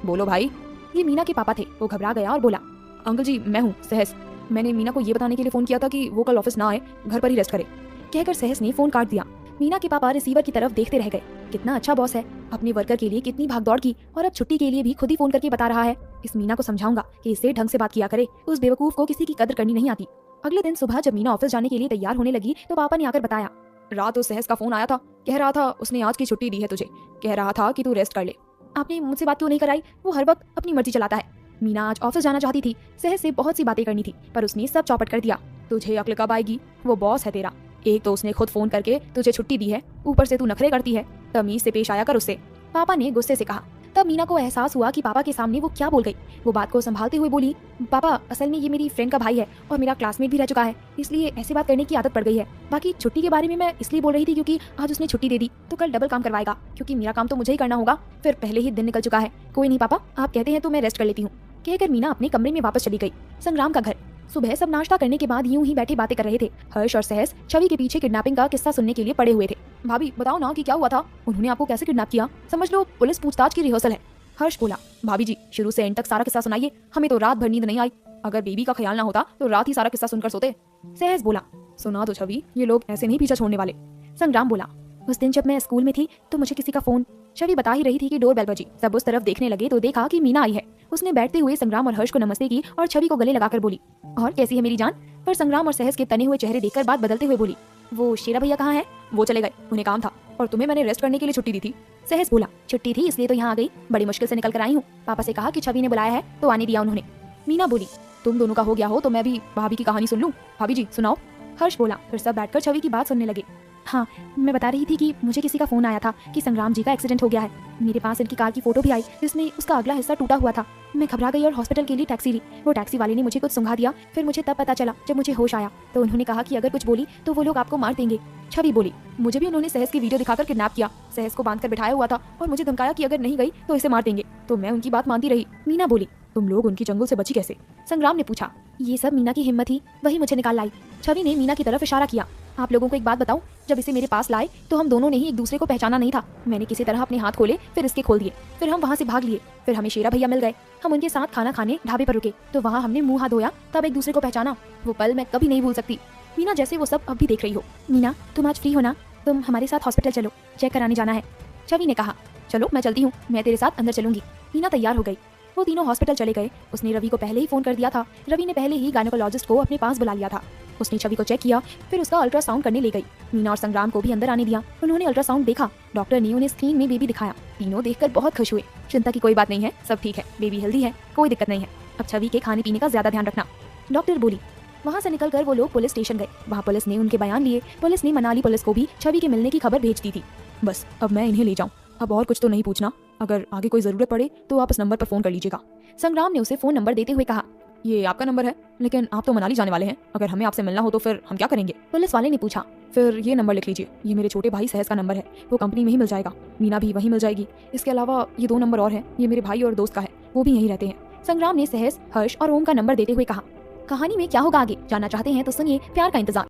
बोलो भाई। ये मीना के पापा थे। वो घबरा गया और बोला, अंकल जी मैं हूँ सहस, मैंने मीना को ये बताने के लिए फोन किया था कि वो कल ऑफिस ना आए, घर पर ही रेस्ट करे, कहकर सहस ने फोन काट दिया। मीना के पापा रिसीवर की तरफ देखते रह गए। कितना अच्छा बॉस है, अपने वर्कर के लिए कितनी भागदौड़ की और अब छुट्टी के लिए भी खुद ही फोन करके बता रहा है। इस मीना को समझाऊंगा कि इससे ढंग से बात किया करे, उस बेवकूफ को किसी की कदर करनी नहीं आती। अगले दिन सुबह जब मीना ऑफिस जाने के लिए तैयार होने लगी तो पापा ने आकर बताया, रात उस सहस का फोन आया था, कह रहा था उसने आज की छुट्टी दी है तुझे, कह रहा था कि तू रेस्ट कर ले। आपने मुझसे बात क्यों नहीं कराई? वो हर वक्त अपनी मर्जी चलाता है। मीना आज ऑफिस जाना चाहती थी, सहस से बहुत सी बातें करनी थी, पर उसने सब चौपट कर दिया। तुझे अक्ल कब आएगी? वो बॉस है तेरा, एक तो उसने खुद फोन करके तुझे छुट्टी दी है, ऊपर से तू नखरे करती है, तमीज से पेश आया कर उससे, पापा ने गुस्से से कहा। तब मीना को एहसास हुआ कि पापा के सामने वो क्या बोल गई। वो बात को संभालते हुए बोली, पापा असल में ये मेरी फ्रेंड का भाई है और मेरा क्लासमेट भी रह चुका है, इसलिए ऐसी बात करने की आदत पड़ गई है। बाकी छुट्टी के बारे में मैं इसलिए बोल रही थी क्योंकि आज उसने छुट्टी दे दी तो कल डबल काम करवाएगा, क्योंकि मेरा काम तो मुझे ही करना होगा, फिर पहले ही दिन निकल चुका है। कोई नहीं पापा, आप कहते हैं तो मैं रेस्ट कर लेती हूँ, कहकर मीना अपने कमरे में वापस चली गई। संग्राम का घर। सुबह सब नाश्ता करने के बाद यूं ही बैठे बातें कर रहे थे। हर्ष और सहस छवि के पीछे किडनैपिंग का किस्सा सुनने के लिए पड़े हुए थे। भाभी बताओ ना कि क्या हुआ था, उन्होंने आपको कैसे किडनैप किया? समझ लो पुलिस पूछताछ की रिहर्सल है। हर्ष बोला, भाभी जी शुरू से एंड तक सारा किस्सा सुनाइए, हमें तो रात भर नींद नहीं आई, अगर बेबी का ख्याल ना होता तो रात ही सारा किस्सा सुनकर सोते। सहस बोला, सुना दो छवि, ये लोग ऐसे नहीं पीछा छोड़ने वाले। संग्राम बोला, उस दिन जब मैं स्कूल में थी तो मुझे किसी का फोन, छवि बता ही रही थी कि डोर बेल बजी। सब उस तरफ देखने लगे तो देखा कि मीना आई है। उसने बैठते हुए संग्राम और हर्ष को नमस्ते की और छवि को गले लगाकर बोली, और कैसी है मेरी जान? पर संग्राम और सहस के तने हुए चेहरे देखकर बात बदलते हुए बोली, वो शेरा भैया कहाँ है? वो चले गए, उन्हें काम था, और तुम्हें मैंने रेस्ट करने के लिए छुट्टी दी थी। सहस बोला, छुट्टी थी इसलिए तो यहाँ आ गई, बड़ी मुश्किल से निकल कर आई हूँ। पापा से कहा कि छवि ने बुलाया है तो आने दिया उन्होंने। मीना बोली, तुम दोनों का हो गया हो तो मैं भी भाभी की कहानी सुन लूं। भाभी जी सुनाओ। हर्ष बोला। फिर सब बैठकर छवि की बात सुनने लगे। हाँ, मैं बता रही थी कि मुझे किसी का फोन आया था कि संग्राम जी का एक्सीडेंट हो गया है। मेरे पास इनकी कार की फोटो भी आई जिसमें उसका अगला हिस्सा टूटा हुआ था। मैं घबरा गई और हॉस्पिटल के लिए टैक्सी ली। वो टैक्सी वाले ने मुझे कुछ सुंघा दिया। फिर मुझे तब पता चला जब मुझे होश आया तो उन्होंने कहा कि अगर कुछ बोली तो वो लोग आपको मार देंगे। छवि बोली, मुझे भी उन्होंने सहस की वीडियो दिखाकर किडनैप किया। सहस को बांधकर बिठाया हुआ था और मुझे धमकाया कि अगर नहीं गई तो इसे मार देंगे, तो मैं उनकी बात मानती रही। मीना बोली, तुम लोग उनकी चंगुल से बची कैसे? संग्राम ने पूछा। ये सब मीना की हिम्मत ही, वही मुझे निकाल लाई। छवि ने मीना की तरफ इशारा किया। आप लोगों को एक बात बताऊं, जब इसे मेरे पास लाए तो हम दोनों ने ही एक दूसरे को पहचाना नहीं था। मैंने किसी तरह अपने हाथ खोले, फिर इसके खोल दिए, फिर हम वहाँ से भाग लिए। फिर हमें शेरा भैया मिल गए। हम उनके साथ खाना खाने ढाबे पर रुके तो वहाँ हमने मुंह हाथ धोया, तब एक दूसरे को पहचाना। वो पल मैं कभी नहीं भूल सकती। मीना जैसे वो सब अब भी देख रही हो। मीना, तुम आज फ्री हो ना? तुम हमारे साथ हॉस्पिटल चलो, चेक कराने जाना है। छवि ने कहा, चलो मैं चलती हूँ, मैं तेरे साथ अंदर चलूंगी। मीना तैयार हो गई। वो तीनों हॉस्पिटल चले गए। उसने रवि को पहले ही फोन कर दिया था। रवि ने पहले ही गायनेकोलॉजिस्ट को अपने पास बुला लिया था। उसने छवि को चेक किया, फिर उसका अल्ट्रासाउंड करने ले गई। मीना और संग्राम को भी अंदर आने दिया। उन्होंने अल्ट्रासाउंड देखा। डॉक्टर ने उन्हें स्क्रीन में बेबी दिखाया। तीनों देखकर बहुत खुश हुए। चिंता की कोई बात नहीं है, सब ठीक है, बेबी हेल्दी है, कोई दिक्कत नहीं है। अब छवि के खाने पीने का ज्यादा ध्यान रखना, डॉक्टर बोली। वहाँ से निकलकर वो लोग पुलिस स्टेशन गए। वहाँ पुलिस ने उनके बयान लिए। पुलिस ने मनाली पुलिस को भी छवि के मिलने की खबर भेज दी थी। बस अब मैं इन्हें ले जाऊँ, अब और कुछ तो नहीं पूछना। अगर आगे कोई जरूरत पड़े तो आप इस नंबर पर फोन कर लीजिएगा। संग्राम ने उसे फोन नंबर देते हुए कहा, ये आपका नंबर है, लेकिन आप तो मनाली जाने वाले हैं, अगर हमें आपसे मिलना हो तो फिर हम क्या करेंगे? पुलिस वाले ने पूछा। फिर ये नंबर लिख लीजिए, ये मेरे छोटे भाई सहस का नंबर है, वो कंपनी में ही मिल जाएगा, मीना भी वहीं मिल जाएगी। इसके अलावा ये 2 नंबर और हैं, ये मेरे भाई और दोस्त का है, वो भी यहीं रहते हैं। संग्राम ने सहस, हर्ष और ओम का नंबर देते हुए कहा, कहानी में क्या होगा आगे जानना चाहते हैं तो सुनिए प्यार का इंतजार।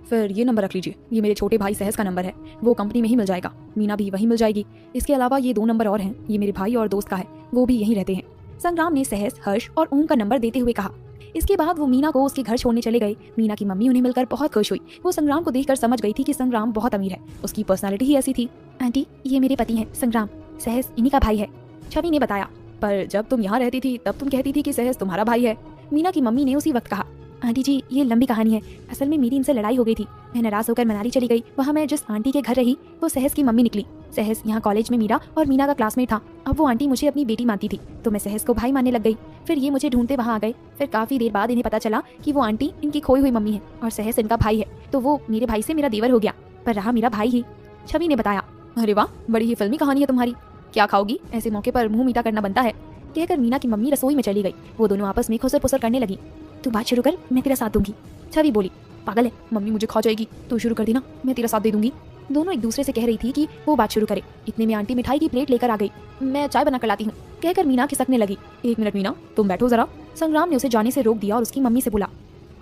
फिर ये नंबर रख लीजिए, ये मेरे छोटे भाई सहस का नंबर है, वो कंपनी में ही मिल जाएगा, मीना भी वहीं मिल जाएगी। इसके अलावा ये 2 नंबर और हैं, ये मेरे भाई और दोस्त का है, वो भी यहीं रहते हैं। संग्राम ने सहस, हर्ष और ओम का नंबर देते हुए कहा। इसके बाद वो मीना को उसके घर छोड़ने चले गए। मीना की मम्मी उन्हें मिलकर बहुत खुश हुई। वो संग्राम को देखकर समझ गई थी कि संग्राम बहुत अमीर है, उसकी पर्सनालिटी ही ऐसी थी। आंटी, ये मेरे पति हैं संग्राम, सहस इन्हीं का भाई है, छवि ने बताया। पर जब तुम यहाँ रहती थी तब तुम कहती थी कि सहस तुम्हारा भाई है, मीना की मम्मी ने उसी वक्त कहा। आंटी जी, ये लंबी कहानी है, असल में मेरी इनसे लड़ाई हो गई थी, मैं नाराज होकर मनाली चली गई। वहाँ मैं जिस आंटी के घर रही वो सहस की मम्मी निकली। सहस यहाँ कॉलेज में मीरा और मीना का क्लासमेट था। अब वो आंटी मुझे अपनी बेटी मानती थी, तो मैं सहस को भाई मानने लग गई। फिर ये मुझे ढूंढते वहाँ आ गए। फिर काफी देर बाद इन्हें पता चला कि वो आंटी इनकी खोई हुई मम्मी है और सहस इनका भाई है, तो वो मेरे भाई से मेरा देवर हो गया, पर रहा मेरा भाई ही, छवि ने बताया। अरे वाह, बड़ी ही फिल्मी कहानी है तुम्हारी, क्या खाओगी? ऐसे मौके पर मुंह मीठा करना बनता है, कहकर मीना की मम्मी रसोई में चली गई। वो दोनों आपस में खुसर पुसर करने लगी। तू बात शुरू कर, मैं तेरा साथ दूंगी, छवि बोली। पागल है, मम्मी मुझे खा जाएगी, तू शुरू कर देना, मैं तेरा साथ दे दूंगी। दोनों एक दूसरे से कह रही थी कि वो बात शुरू करे। इतने में आंटी मिठाई की प्लेट लेकर आ गई। मैं चाय बना कर लाती हूँ, कहकर मीना खिसकने लगी। 1 मिनट मीना, तुम बैठो जरा। संग्राम ने उसे जाने से रोक दिया और उसकी मम्मी से बोला,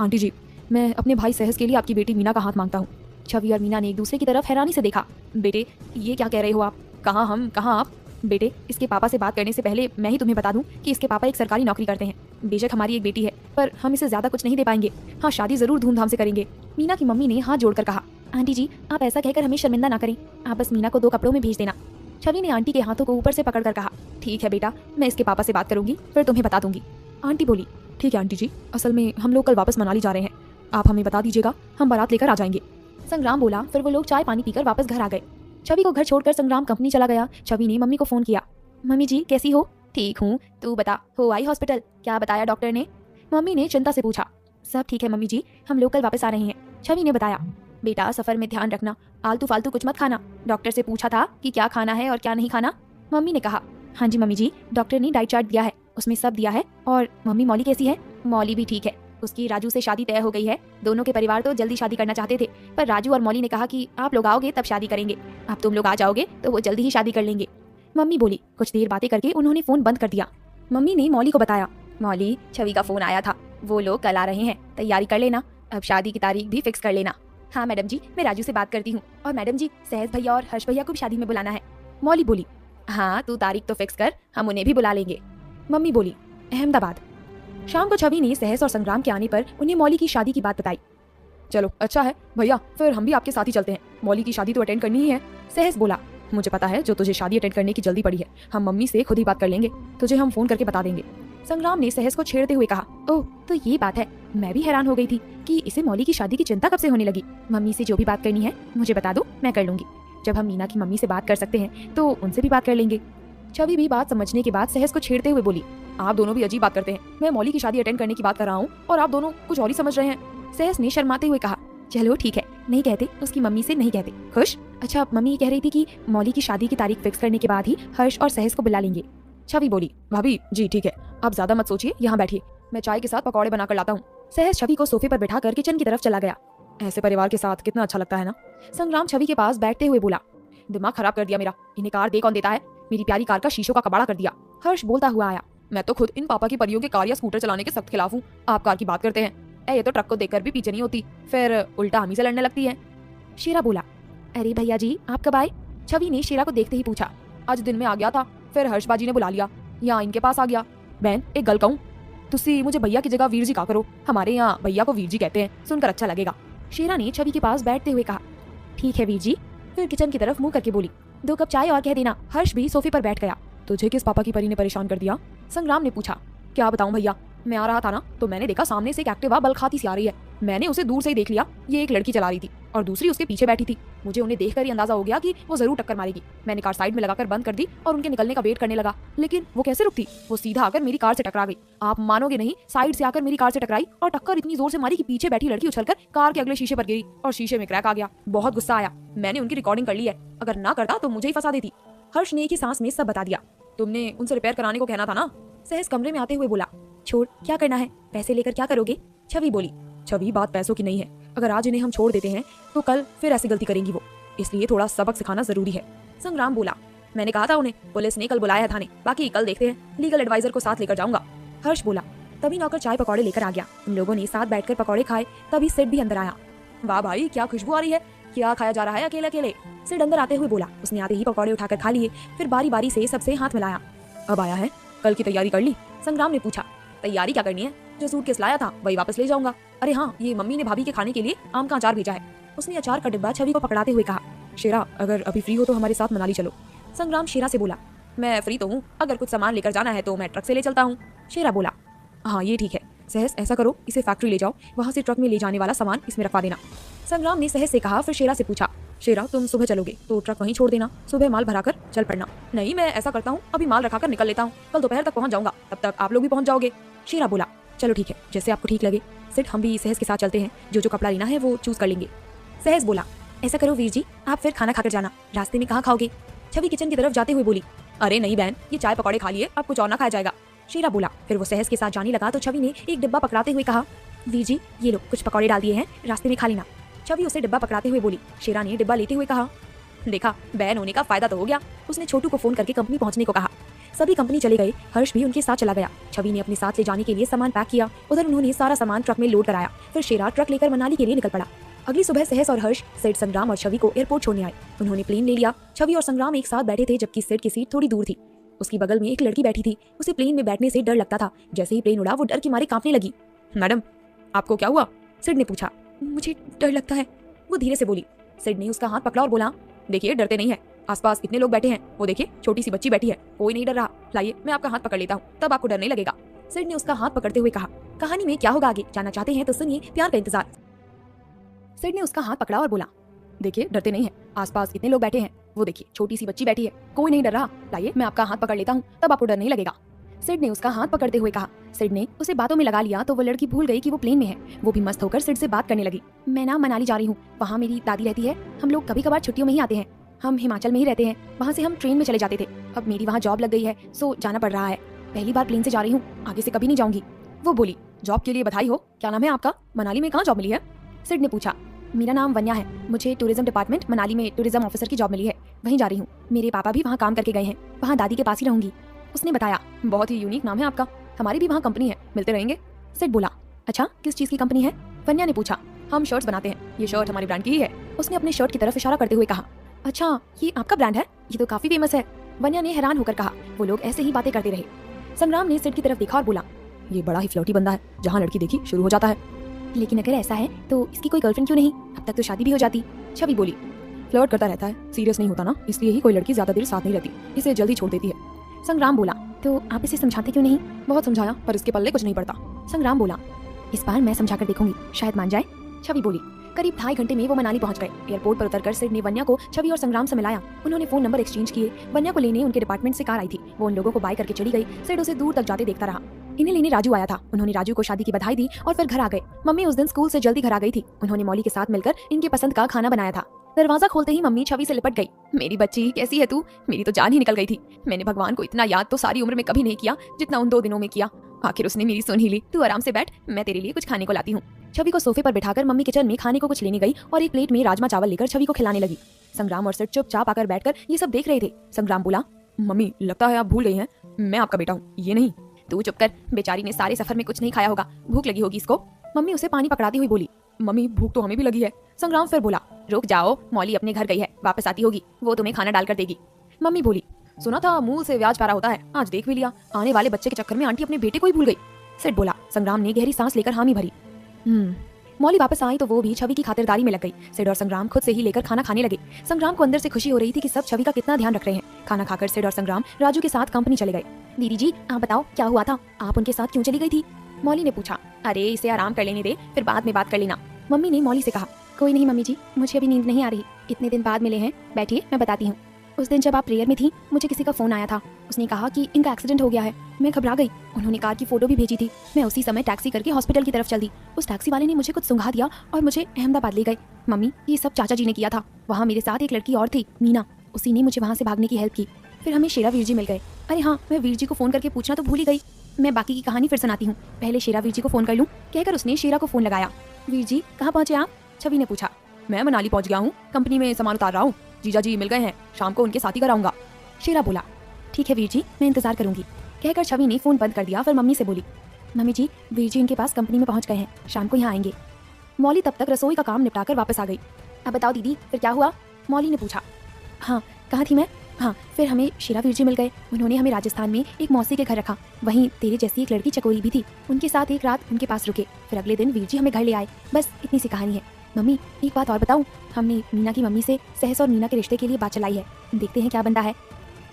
आंटी जी, मैं अपने भाई सहस के लिए आपकी बेटी मीना का हाथ मांगता हूँ। छवि और मीना ने एक दूसरे की तरफ हैरानी से देखा। बेटे, ये क्या कह रहे हो आप? कहाँ हम, कहाँ आप? बेटे, इसके पापा से बात करने से पहले मैं ही तुम्हें बता दूं कि इसके पापा एक सरकारी नौकरी करते हैं। बेशक हमारी एक बेटी है, पर हम इसे ज्यादा कुछ नहीं दे पाएंगे। हाँ, शादी जरूर धूमधाम से करेंगे। मीना की मम्मी ने हाथ जोड़कर कहा। आंटी जी, आप ऐसा कहकर हमें शर्मिंदा ना करें, आप बस मीना को 2 कपड़ों में भेज देना। छवि ने आंटी के हाथों को ऊपर से पकड़कर कहा। ठीक है बेटा, मैं इसके पापा से बात करूंगी, फिर तुम्हें बता दूंगी। आंटी बोली। ठीक है आंटी जी, असल में हम लोग कल वापस मनाली जा रहे हैं, आप हमें बता दीजिएगा, हम बारात लेकर आ जाएंगे। संग्राम बोला। फिर वो लोग चाय पानी पीकर वापस घर आ गए। छवि को घर छोड़कर संग्राम कंपनी चला गया। छवि ने मम्मी को फोन किया। मम्मी जी, कैसी हो? ठीक हूँ, तू बता, हो आई हॉस्पिटल? क्या बताया डॉक्टर ने? मम्मी ने चिंता से पूछा। सब ठीक है मम्मी जी, हम लोग कल वापस आ रहे हैं, छवि ने बताया। बेटा, सफर में ध्यान रखना, आलतू फालतू कुछ मत खाना। डॉक्टर से पूछा था कि क्या खाना है और क्या नहीं खाना? मम्मी ने कहा। हाँ जी मम्मी जी, डॉक्टर ने डाइट चार्ट दिया है, उसमें सब दिया है। और मम्मी, मौली कैसी है? मौली भी ठीक है, उसकी राजू से शादी तय हो गई है। दोनों के परिवार तो जल्दी शादी करना चाहते थे, पर राजू और मौली ने कहा कि आप लोग आओगे तब शादी करेंगे, अब तुम लोग आ जाओगे तो वो जल्दी ही शादी कर लेंगे, मम्मी बोली। कुछ देर बातें करके उन्होंने फोन बंद कर दिया। मम्मी ने मौली को बताया। मौली, छवि का फोन आया था, वो लोग कल आ रहे हैं, तैयारी कर लेना, अब शादी की तारीख भी फिक्स कर लेना। हाँ मैडम जी, मैं राजू से बात करती हूँ, और मैडम जी, सहस भैया और हर्ष भैया को भी शादी में बुलाना है। मौली बोली। हाँ, तू तारीख तो फिक्स कर, हम उन्हें भी बुला लेंगे। मम्मी बोली। अहमदाबाद। शाम को छवि ने सहस और संग्राम के आने पर उन्हें मौली की शादी की बात बताई। चलो अच्छा है भैया, फिर हम भी आपके साथ ही चलते हैं, मौली की शादी तो अटेंड करनी ही है। सहस बोला। मुझे पता है जो तुझे शादी अटेंड करने की जल्दी पड़ी है, हम मम्मी से खुद ही बात कर लेंगे, तुझे हम फोन करके बता देंगे। संग्राम ने सहस को छेड़ते हुए कहा। ओह, तो ये बात है। मैं भी हैरान हो गई थी कि इसे मौली की शादी की चिंता कब से होने लगी। मम्मी से जो भी बात करनी है मुझे बता दो, मैं कर लूंगी। जब हम मीना की मम्मी से बात कर सकते हैं तो उनसे भी बात कर लेंगे। छवि भी बात समझने के बाद सहस को छेड़ते हुए बोली। आप दोनों भी अजीब बात करते हैं, मैं मौली की शादी अटेंड करने की बात कर रहा हूँ और आप दोनों कुछ और ही समझ रहे हैं। सहस ने शर्माते हुए कहा। चलो ठीक है, नहीं कहते, उसकी मम्मी से नहीं कहते। खुश? अच्छा, मम्मी कह रही थी कि मौली की शादी की तारीख फिक्स करने के बाद ही हर्ष और सहस को बुला लेंगे। छवि बोली। भाभी जी ठीक है, आप ज्यादा मत सोचिए, यहाँ बैठिए, मैं चाय के साथ पकौड़े बनाकर लाता हूँ। सहस छवि को सोफे पर बैठाकर किचन की तरफ चला गया। ऐसे परिवार के साथ कितना अच्छा लगता है ना। संग्राम छवि के पास बैठते हुए बोला। दिमाग खराब कर दिया मेरा, इन्हें कार दे कौन देता है, मेरी प्यारी कार का शीशों का कबाड़ा कर दिया। हर्ष बोलता हुआ आया। मैं तो खुद इन पापा की परियों के कार या स्कूटर चलाने के सख्त खिलाफ हूँ, आप कार की बात करते हैं। ये तो ट्रक को देखकर भी पीछे नहीं होती, फिर उल्टा हम ही से लड़ने लगती है। शेरा बोला। अरे भैया जी, आप कब आए? छवि ने शेरा को देखते ही पूछा। आज दिन में आ गया था, फिर हर्षबाजी ने बुला लिया, यहाँ इनके पास आ गया। बहन, एक गल कहूँ, तुसी मुझे भैया की जगह वीर जी कहा करो, हमारे यहाँ भैया को वीर जी कहते हैं, सुनकर अच्छा लगेगा। शेरा ने छवि के पास बैठते हुए कहा। ठीक है वीर जी। फिर किचन की तरफ मुंह करके बोली। 2 कप चाय और कह देना। हर्ष भी सोफे पर बैठ गया। तुझे किस पापा की परी ने परेशान कर दिया? संग्राम ने पूछा। क्या बताऊं भैया, मैं आ रहा था ना तो मैंने देखा सामने से एक एक्टिवा बल खाती सी आ रही है, मैंने उसे दूर से ही देख लिया, ये एक लड़की चला रही थी और दूसरी उसके पीछे बैठी थी। मुझे उन्हें देखकर ही अंदाजा हो गया कि वो जरूर टक्कर मारेगी। मैंने कार साइड में लगाकर बंद कर दी और उनके निकलने का वेट करने लगा, लेकिन वो कैसे रुकती। वो सीधा आकर मेरी कार से टकरा गई। आप मानोगे नहीं, साइड से आकर मेरी कार से टकराई और टक्कर इतनी जोर से मारी कि पीछे बैठी लड़की उछलकर कार के अगले शीशे पर गिरी और शीशे में क्रैक आ गया। बहुत गुस्सा आया। मैंने उनकी रिकॉर्डिंग कर ली है, अगर ना करता तो मुझे ही फंसा देती। हर्ष ने एक ही सांस में सब बता दिया। तुमने उनसे रिपेयर कराने को कहना था ना। सहस कमरे में आते हुए बोला। छोड़, क्या करना है, पैसे लेकर क्या करोगे। छवि बोली। छवि, बात पैसों की नहीं है। अगर आज इन्हें हम छोड़ देते हैं तो कल फिर ऐसी गलती करेंगी वो, इसलिए थोड़ा सबक सिखाना जरूरी है। संग्राम बोला। मैंने कहा था उन्हें, पुलिस ने कल बुलाया है थाने, बाकी कल देखते हैं। लीगल एडवाइजर को साथ लेकर जाऊंगा। हर्ष बोला। तभी नौकर चाय पकौड़े लेकर आ गया। उन लोगों ने साथ बैठकर पकौड़े खाए। तभी सिड भी अंदर आया। वाह भाई, क्या खुशबू आ रही है, क्या खाया जा रहा है अकेले अकेले। सिड अंदर आते हुए बोला। उसने आते ही पकौड़े उठाकर खा लिए, फिर बारी बारी से सबसे हाथ मिलाया। अब आया है, कल की तैयारी कर ली। संग्राम ने पूछा। तैयारी क्या करनी है, जो सूटकेस लाया था वही वापस ले जाऊंगा। अरे हाँ, ये मम्मी ने भाभी के खाने के लिए आम का अचार भेजा है। उसने अचार का डिब्बा छवि को पकड़ाते हुए कहा। शेरा, अगर अभी फ्री हो तो हमारे साथ मनाली चलो। संग्राम शेरा से बोला। मैं फ्री तो हूँ, अगर कुछ सामान लेकर जाना है तो मैं ट्रक से ले चलता हूँ। शेरा बोला। हाँ ये ठीक है। सहस, ऐसा करो, इसे फैक्ट्री ले जाओ, वहाँ से ट्रक में ले जाने वाला सामान इसमें रखवा देना। संग्राम ने सहस से कहा। फिर शेरा से पूछा। शेरा, तुम सुबह चलोगे तो ट्रक वहीं छोड़ देना, सुबह माल भराकर चल पड़ना। नहीं, मैं ऐसा करता हूँ, अभी माल रखाकर निकल लेता हूँ, कल दोपहर तक पहुँच जाऊंगा, तब तक आप लोग भी पहुँच जाओगे। शेरा बोला। चलो ठीक है, जैसे आपको ठीक लगे। सिर्फ हम भी सहस के साथ चलते हैं, जो कपड़ा लेना है वो चूज कर लेंगे। सहस बोला। ऐसा करो वीर जी, आप फिर खाना खाकर जाना, रास्ते में कहाँ खाओगे। छवि किचन की तरफ जाते हुए बोली। अरे नहीं बहन, ये चाय पकौड़े खा लिए, अब कुछ और ना खाया जाएगा। शेरा बोला। फिर वो सहस के साथ जाने लगा तो छवि ने एक डिब्बा पकड़ाते हुए कहा। वीर जी, ये लो, कुछ पकौड़े डाल दिए हैं, रास्ते में खा लेना। छवि उसे डिब्बा पकड़ाते हुए बोली। शेरा ने डिब्बा लेते हुए कहा। देखा, बहन होने का फायदा तो हो गया। उसने छोटू को फोन करके कंपनी पहुंचने को कहा। सभी कंपनी चले गए। हर्ष भी उनके साथ चला गया। छवि ने अपने साथ ले जाने के लिए सामान पैक किया। उधर उन्होंने सारा सामान ट्रक में लोड कराया। फिर शेरा ट्रक लेकर मनाली के लिए निकल पड़ा। अगली सुबह सहस और हर्ष सेठ संग्राम और छवि को एयरपोर्ट छोड़ने आए। उन्होंने प्लेन ले लिया। छवि और संग्राम एक साथ बैठे थे, जबकि सेठ की सीट थोड़ी दूर थी। उसकी बगल में एक लड़की बैठी थी। उसे प्लेन में बैठने से डर लगता था। जैसे ही प्लेन उड़ा वो डर के मारे कांपने लगी। मैडम, आपको क्या हुआ, सेठ ने पूछा। मुझे डर लगता है, वो धीरे से बोली। सेठ ने उसका हाथ पकड़ा और बोला। देखिए, डरते नहीं है, आसपास इतने लोग बैठे हैं, वो देखिए छोटी सी बच्ची बैठी है, कोई नहीं डर रहा। लाइए, मैं आपका हाथ पकड़ लेता हूँ, तब आपको डर नहीं लगेगा। सेठ ने उसका हाथ पकड़ते हुए कहा। कहानी में क्या होगा आगे जानना चाहते हैं तो सुनिए प्यार का इंतजार। सेठ ने उसका हाथ पकड़ा और बोला। देखिए, डरते नहीं है, आसपास इतने लोग बैठे हैं, वो देखिए छोटी सी बच्ची बैठी है, कोई नहीं डर रहा। लाइए, मैं आपका हाथ पकड़ लेता हूँ, तब आपको डर नहीं लगेगा। सेठ ने उसका हाथ पकड़ते हुए कहा। सेठ ने उसे बातों में लगा लिया तो वो लड़की भूल गई कि वो प्लेन में है। वो भी मस्त होकर सेठ से बात करने लगी। मैं ना मनाली जा रही हूँ, वहाँ मेरी दादी रहती है, हम लोग कभी कभार छुट्टियों में ही आते हैं। हम हिमाचल में ही रहते हैं, वहाँ से हम ट्रेन में चले जाते थे। अब मेरी वहाँ जॉब लग गई है, सो जाना पड़ रहा है। पहली बार प्लेन से जा रही हूँ, आगे से कभी नहीं जाऊंगी। वो बोली। जॉब के लिए बधाई हो, क्या नाम है आपका, मनाली में कहाँ जॉब मिली है। सेठ ने पूछा। मेरा नाम वन्या है, मुझे टूरिज्म डिपार्टमेंट मनाली में टूरिज्म ऑफिसर की जॉब मिली है, वहीं जा रही हूँ। मेरे पापा भी वहाँ काम करके गए हैं, वहाँ दादी के पास ही रहूंगी। उसने बताया। बहुत ही यूनिक नाम है आपका, हमारी भी वहाँ कंपनी है, मिलते रहेंगे। सेठ बोला। अच्छा, किस चीज़ की कंपनी है, वन्या ने पूछा। हम शर्ट्स बनाते हैं, ये शर्ट हमारे ब्रांड की ही है। उसने अपने शर्ट की तरफ इशारा करते हुए कहा। अच्छा, ये आपका ब्रांड है, ये तो काफी फेमस है। वन्या ने हैरान होकर कहा। वो लोग ऐसे ही बातें करते रहे। संग्राम ने सेठ की तरफ देखा और बोला। ये बड़ा ही फ्लर्टी बंदा है, जहाँ लड़की देखी शुरू हो जाता है। लेकिन अगर ऐसा है तो इसकी कोई गर्लफ्रेंड क्यों नहीं, अब तक तो शादी भी हो जाती। छवि बोली। फ्लर्ट करता रहता है, सीरियस नहीं होता ना, इसलिए ही कोई लड़की ज्यादा देर साथ नहीं रहती, इसे जल्दी छोड़ देती है। संग्राम बोला। तो आप इसे समझाते क्यों नहीं। बहुत समझाया पर इसके पल्ले कुछ नहीं पड़ता। संग्राम बोला। इस बार मैं समझा कर देखूंगी, शायद मान जाए। छवि बोली। करीब 2.5 घंटे में वो मनाली पहुंच गए। एयरपोर्ट पर उतरकर सेठ ने वन्या को छवि और संग्राम से मिलाया। उन्होंने फोन नंबर एक्सचेंज किए। वन्या को लेने उनके डिपार्टमेंट से कार आई थी, वो उन लोगों को बाय करके चली गई। सेठ उसे दूर तक जाते देखता रहा। इन्हें लेने राजू आया था। उन्होंने राजू को शादी की बधाई दी और फिर घर आ गए। मम्मी उस दिन स्कूल से जल्दी घर आ गई थी। उन्होंने मौली के साथ मिलकर इनके पसंद का खाना बनाया था। दरवाजा खोलते ही मम्मी छवि से लिपट गई। मेरी बच्ची, कैसी है तू, मेरी तो जान ही निकल गई थी। मैंने भगवान को इतना याद तो सारी उम्र में कभी नहीं किया जितना उन 2 दिनों में किया। आखिर उसने मेरी सुन ही ली। तू आराम से बैठ, मैं तेरे लिए कुछ खाने को लाती हूँ। छवि को सोफे पर बिठाकर मम्मी किचन में खाने को कुछ लेने गई और एक प्लेट में राजमा चावल लेकर छवि को खिलाने लगी। संग्राम और सेठ चुपचाप आकर बैठकर ये सब देख रहे थे। संग्राम बोला। मम्मी, लगता है आप भूल गई हैं, मैं आपका बेटा हूँ, ये नहीं। तू चुप कर, बेचारी ने सारे सफर में कुछ नहीं खाया होगा, भूख लगी होगी इसको। मम्मी उसे पानी पकड़ाती हुई बोली। मम्मी, भूख तो हमें भी लगी है। संग्राम फिर बोला। रुक जाओ, मौली अपने घर गई है, वापस आती होगी, वो तुम्हें खाना डालकर देगी। मम्मी बोली। सुना था मूल से ब्याज पारा होता है, आज देख भी लिया। आने वाले बच्चे के चक्कर में आंटी अपने बेटे को ही भूल गई। सेठ बोला। संग्राम ने गहरी सांस लेकर हामी भरी। मौली वापस आई तो वो भी छवि की खातिरदारी में लग गई। सेठ और संग्राम खुद से ही लेकर खाना खाने लगे। संग्राम को अंदर से खुशी हो रही थी कि सब छवि का कितना ध्यान रख रहे हैं। खाना खाकर सेठ और संग्राम राजू के साथ कंपनी चले गए। दीदी जी, आप बताओ क्या हुआ था, आप उनके साथ क्यों चली गई थी। मौली ने पूछा। अरे इसे आराम कर लेने दे, फिर बाद में बात कर लेना। मम्मी ने मौली से कहा। कोई नहीं मम्मी जी, मुझे अभी नींद नहीं आ रही, इतने दिन बाद मिले हैं, बैठिए मैं बताती हूँ। उस दिन जब आप प्रेयर में थी, मुझे किसी का फोन आया था। उसने कहा कि इनका एक्सीडेंट हो गया है। मैं घबरा गई। उन्होंने कार की फोटो भी भेजी थी। मैं उसी समय टैक्सी करके हॉस्पिटल की तरफ चल दी। उस टैक्सी वाले ने मुझे कुछ सुंघा दिया और मुझे अहमदाबाद ले गए। मम्मी, ये सब चाचा जी ने किया था। वहाँ मेरे साथ एक लड़की और थी, मीना, उसी ने मुझे वहाँ से भागने की हेल्प की। फिर हमें शेरा वीर जी मिल गए। अरे हाँ, मैं वीर जी को फोन करके पूछना तो भूल ही गई। मैं बाकी की कहानी फिर सुनाती हूँ, पहले शेरा वीर जी को फोन कर लूँ, कहकर उसने शेरा को फोन लगाया। वीर जी कहाँ पहुँचे आप? छवि ने पूछा। मैं मनाली पहुँच गया हूँ, कंपनी में सामान उतार रहा हूँ। जीजा जी मिल गए हैं, शाम को उनके साथ ही कराऊंगा। शेरा बोला। ठीक है वीर जी, मैं इंतजार करूंगी, कहकर छवि ने फोन बंद कर दिया। फिर मम्मी से बोली, मम्मी जी वीर जी इनके पास कंपनी में पहुंच गए हैं, शाम को यहाँ आएंगे। मौली तब तक रसोई का काम निपटाकर वापस आ गई। अब बताओ दीदी, फिर क्या हुआ? मौली ने पूछा। हाँ, कहाँ थी मैं? हाँ, फिर हमें शेरा वीर जी मिल गए। उन्होंने हमें राजस्थान में एक मौसी के घर रखा। वहीं तेरे जैसी एक लड़की चकोरी भी थी, उनके साथ एक रात उनके पास रुके। फिर अगले दिन वीर जी हमें घर ले आए। बस इतनी सी कहानी है। मम्मी एक बात और बताऊं, हमने मीना की मम्मी से सहस और मीना के रिश्ते के लिए बात चलाई है, देखते हैं क्या बनता है।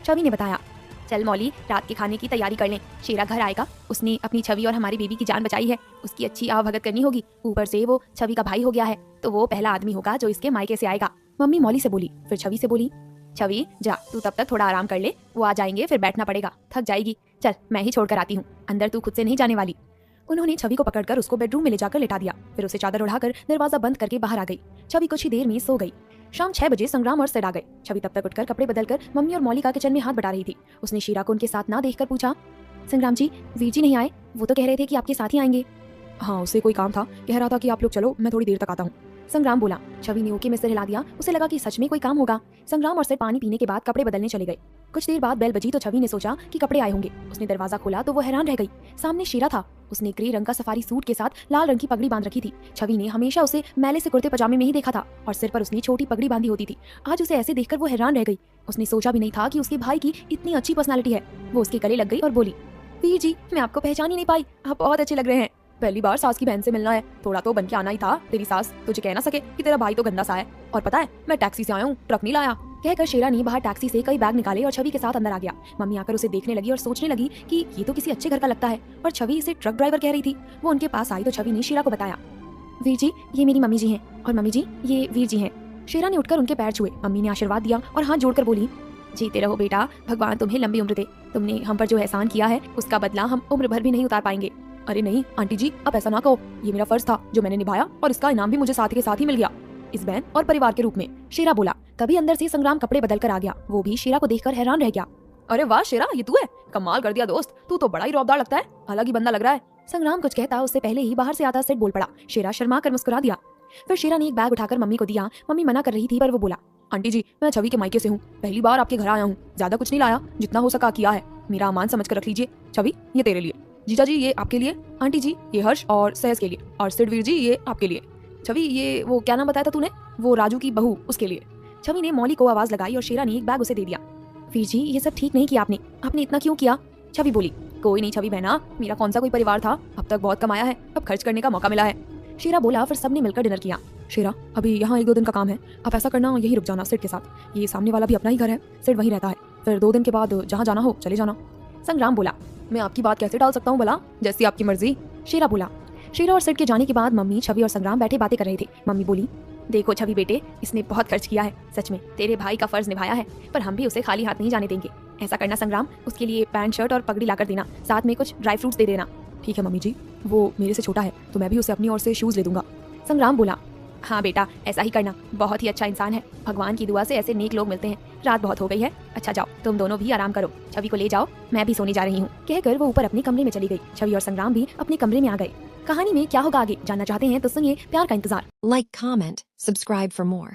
छवि ने बताया। चल मौली, रात के खाने की तैयारी कर लें, शेरा घर आएगा। उसने अपनी छवि और हमारी बेबी की जान बचाई है, उसकी अच्छी आवभगत करनी होगी। ऊपर से वो छवि का भाई हो गया है, तो वो पहला आदमी होगा जो इसके मायके से आएगा। मम्मी मौली से बोली। फिर छवि से बोली, छवि जा, तू तब तक थोड़ा आराम कर ले, वो आ जाएंगे, फिर बैठना पड़ेगा, थक जाएगी। चल मैं ही छोड़ कर आती हूँ, अंदर तू खुद से नहीं जाने वाली। उन्होंने छवि को पकड़कर उसको बेडरूम में ले जाकर लेटा दिया। फिर उसे चादर उड़ाकर दरवाजा बंद करके बाहर आ गई। छवि कुछ ही देर में सो गई। शाम 6 बजे संग्राम और सिड आ गए। छवि तब तक उठकर कपड़े बदलकर मम्मी और मौलिका किचन में हाथ बटा रही थी। उसने शीरा को उनके साथ ना देखकर पूछा, संग्राम जी वीर जी नहीं आए? वो तो कह रहे थे कि आपके साथ ही आएंगे। हाँ, उसे कोई काम था, कह रहा था कि आप लोग चलो, मैं थोड़ी देर तक आता हूँ। संग्राम बोला। छवि ने ओके में सिर हिला दिया। उसे लगा कि सच में कोई काम होगा। संग्राम और सिड पानी पीने के बाद कपड़े बदलने चले गए। कुछ देर बाद बेल बजी तो छवि ने सोचा कि कपड़े आए होंगे। उसने दरवाजा खोला तो वो हैरान रह गई। सामने शीरा था। उसने ग्रे रंग का सफारी सूट के साथ लाल रंग की पगड़ी बांध रखी थी। छवि ने हमेशा उसे मैले से कुर्ते पजामे में ही देखा था और सिर पर उसने छोटी पगड़ी बांधी होती थी। आज उसे ऐसे देखकर वो हैरान रह गई। उसने सोचा भी नहीं था कि उसके भाई की इतनी अच्छी पर्सनालिटी है। वो उसके गले लग गई और बोली, वीर जी मैं आपको पहचान ही नहीं पाई, आप बहुत अच्छे लग रहे हैं। पहली बार सास की बहन से मिलना है, थोड़ा तो बन के आना ही था। तेरी सास तुझे कह ना सके कि तेरा भाई तो गंदा सा है। और पता है मैं टैक्सी से आया हूँ, ट्रक नहीं लाया। कहकर शेरा ने बाहर टैक्सी से कई बैग निकाले और छवि के साथ अंदर आ गया। मम्मी आकर उसे देखने लगी और सोचने लगी कि ये तो किसी अच्छे घर का लगता है, और छवि इसे ट्रक ड्राइवर कह रही थी। वो उनके पास आई तो छवि ने शेरा को बताया, वीर जी ये मेरी मम्मी जी हैं, और मम्मी जी ये वीर जी हैं। शेरा ने उठकर उनके पैर छुए। मम्मी ने आशीर्वाद दिया और हाथ जोड़कर बोली, जीते रहो बेटा, भगवान तुम्हें लंबी उम्र दे। तुमने हम पर जो एहसान किया है उसका बदला हम उम्र भर भी नहीं उतार पाएंगे। अरे नहीं आंटी जी, आप ऐसा ना कहो, ये मेरा फर्ज था जो मैंने निभाया, और इसका इनाम भी मुझे साथ के साथ ही मिल गया, इस बहन और परिवार के रूप में। शेरा बोला। तभी अंदर से संग्राम कपड़े बदल कर आ गया। वो भी शेरा को देखकर हैरान रह गया। अरे वाह शेरा, ये तू है? कमाल कर दिया दोस्त, तू तो बड़ा ही रौबदार लगता है, अलग ही बंदा लग रहा है। संग्राम कुछ कहता उससे पहले ही बाहर से आता सिड बोल पड़ा। शेरा शर्मा कर मुस्कुरा दिया। फिर शेरा ने एक बैग उठाकर मम्मी को दिया। मम्मी मना कर रही थी पर वो बोला, आंटी जी मैं छवि के मायके से हूँ, पहली बार आपके घर आया हूँ, ज्यादा कुछ नहीं लाया, जितना हो सका किया है, मेरा अमान समझ कर रख लीजिए। छवि ये तेरे लिए, जीजा जी ये आपके लिए, आंटी जी ये हर्ष और सहस के लिए, और सिडवीर जी ये आपके लिए। छवि ये वो क्या नाम बताया था तूने, वो राजू की बहू, उसके लिए। छवि ने मौली को आवाज लगाई और शेरा ने एक बैग उसे दे दिया। वीर जी ये सब ठीक नहीं किया आपने इतना क्यों किया? छवि बोली, कोई नहीं छवि बहना, मेरा कौन सा कोई परिवार था, अब तक बहुत कमाया है, अब खर्च करने का मौका मिला है। शेरा बोला। फिर सबने मिलकर डिनर किया। शेरा अभी यहाँ 1-2 दिन का काम है, आप ऐसा करना यही रुक जाना सिड के साथ, ये सामने वाला भी अपना ही घर है, सिड वहीं रहता है, फिर 2 दिन के बाद जहाँ जाना हो चले जाना। संग्राम बोला, मैं आपकी बात कैसे टाल सकता हूँ भला, जैसी आपकी मर्जी। शेरा बोला। शेरा और सिड के जाने के बाद मम्मी, छवि और संग्राम बैठे बातें कर रहे थे। मम्मी बोली, देखो छवि बेटे, इसने बहुत खर्च किया है, सच में तेरे भाई का फर्ज निभाया है, पर हम भी उसे खाली हाथ नहीं जाने देंगे। ऐसा करना संग्राम, उसके लिए पैंट शर्ट और पगड़ी लाकर देना, साथ में कुछ ड्राई फ्रूट्स दे देना। ठीक है मम्मी जी, वो मेरे से छोटा है तो मैं भी उसे अपनी ओर से शूज ले दूंगा। संग्राम बोला, हाँ बेटा ऐसा ही करना, बहुत ही अच्छा इंसान है, भगवान की दुआ से ऐसे नेक लोग मिलते हैं। रात बहुत हो गई है, अच्छा जाओ तुम दोनों भी आराम करो, छवि को ले जाओ, मैं भी सोने जा रही हूँ। कहकर वो ऊपर अपने कमरे में चली गई। छवि और संग्राम भी अपने कमरे में आ गए। कहानी में क्या होगा आगे जानना चाहते हैं तो सुनिए प्यार का इंतजार। Like, comment, subscribe for more.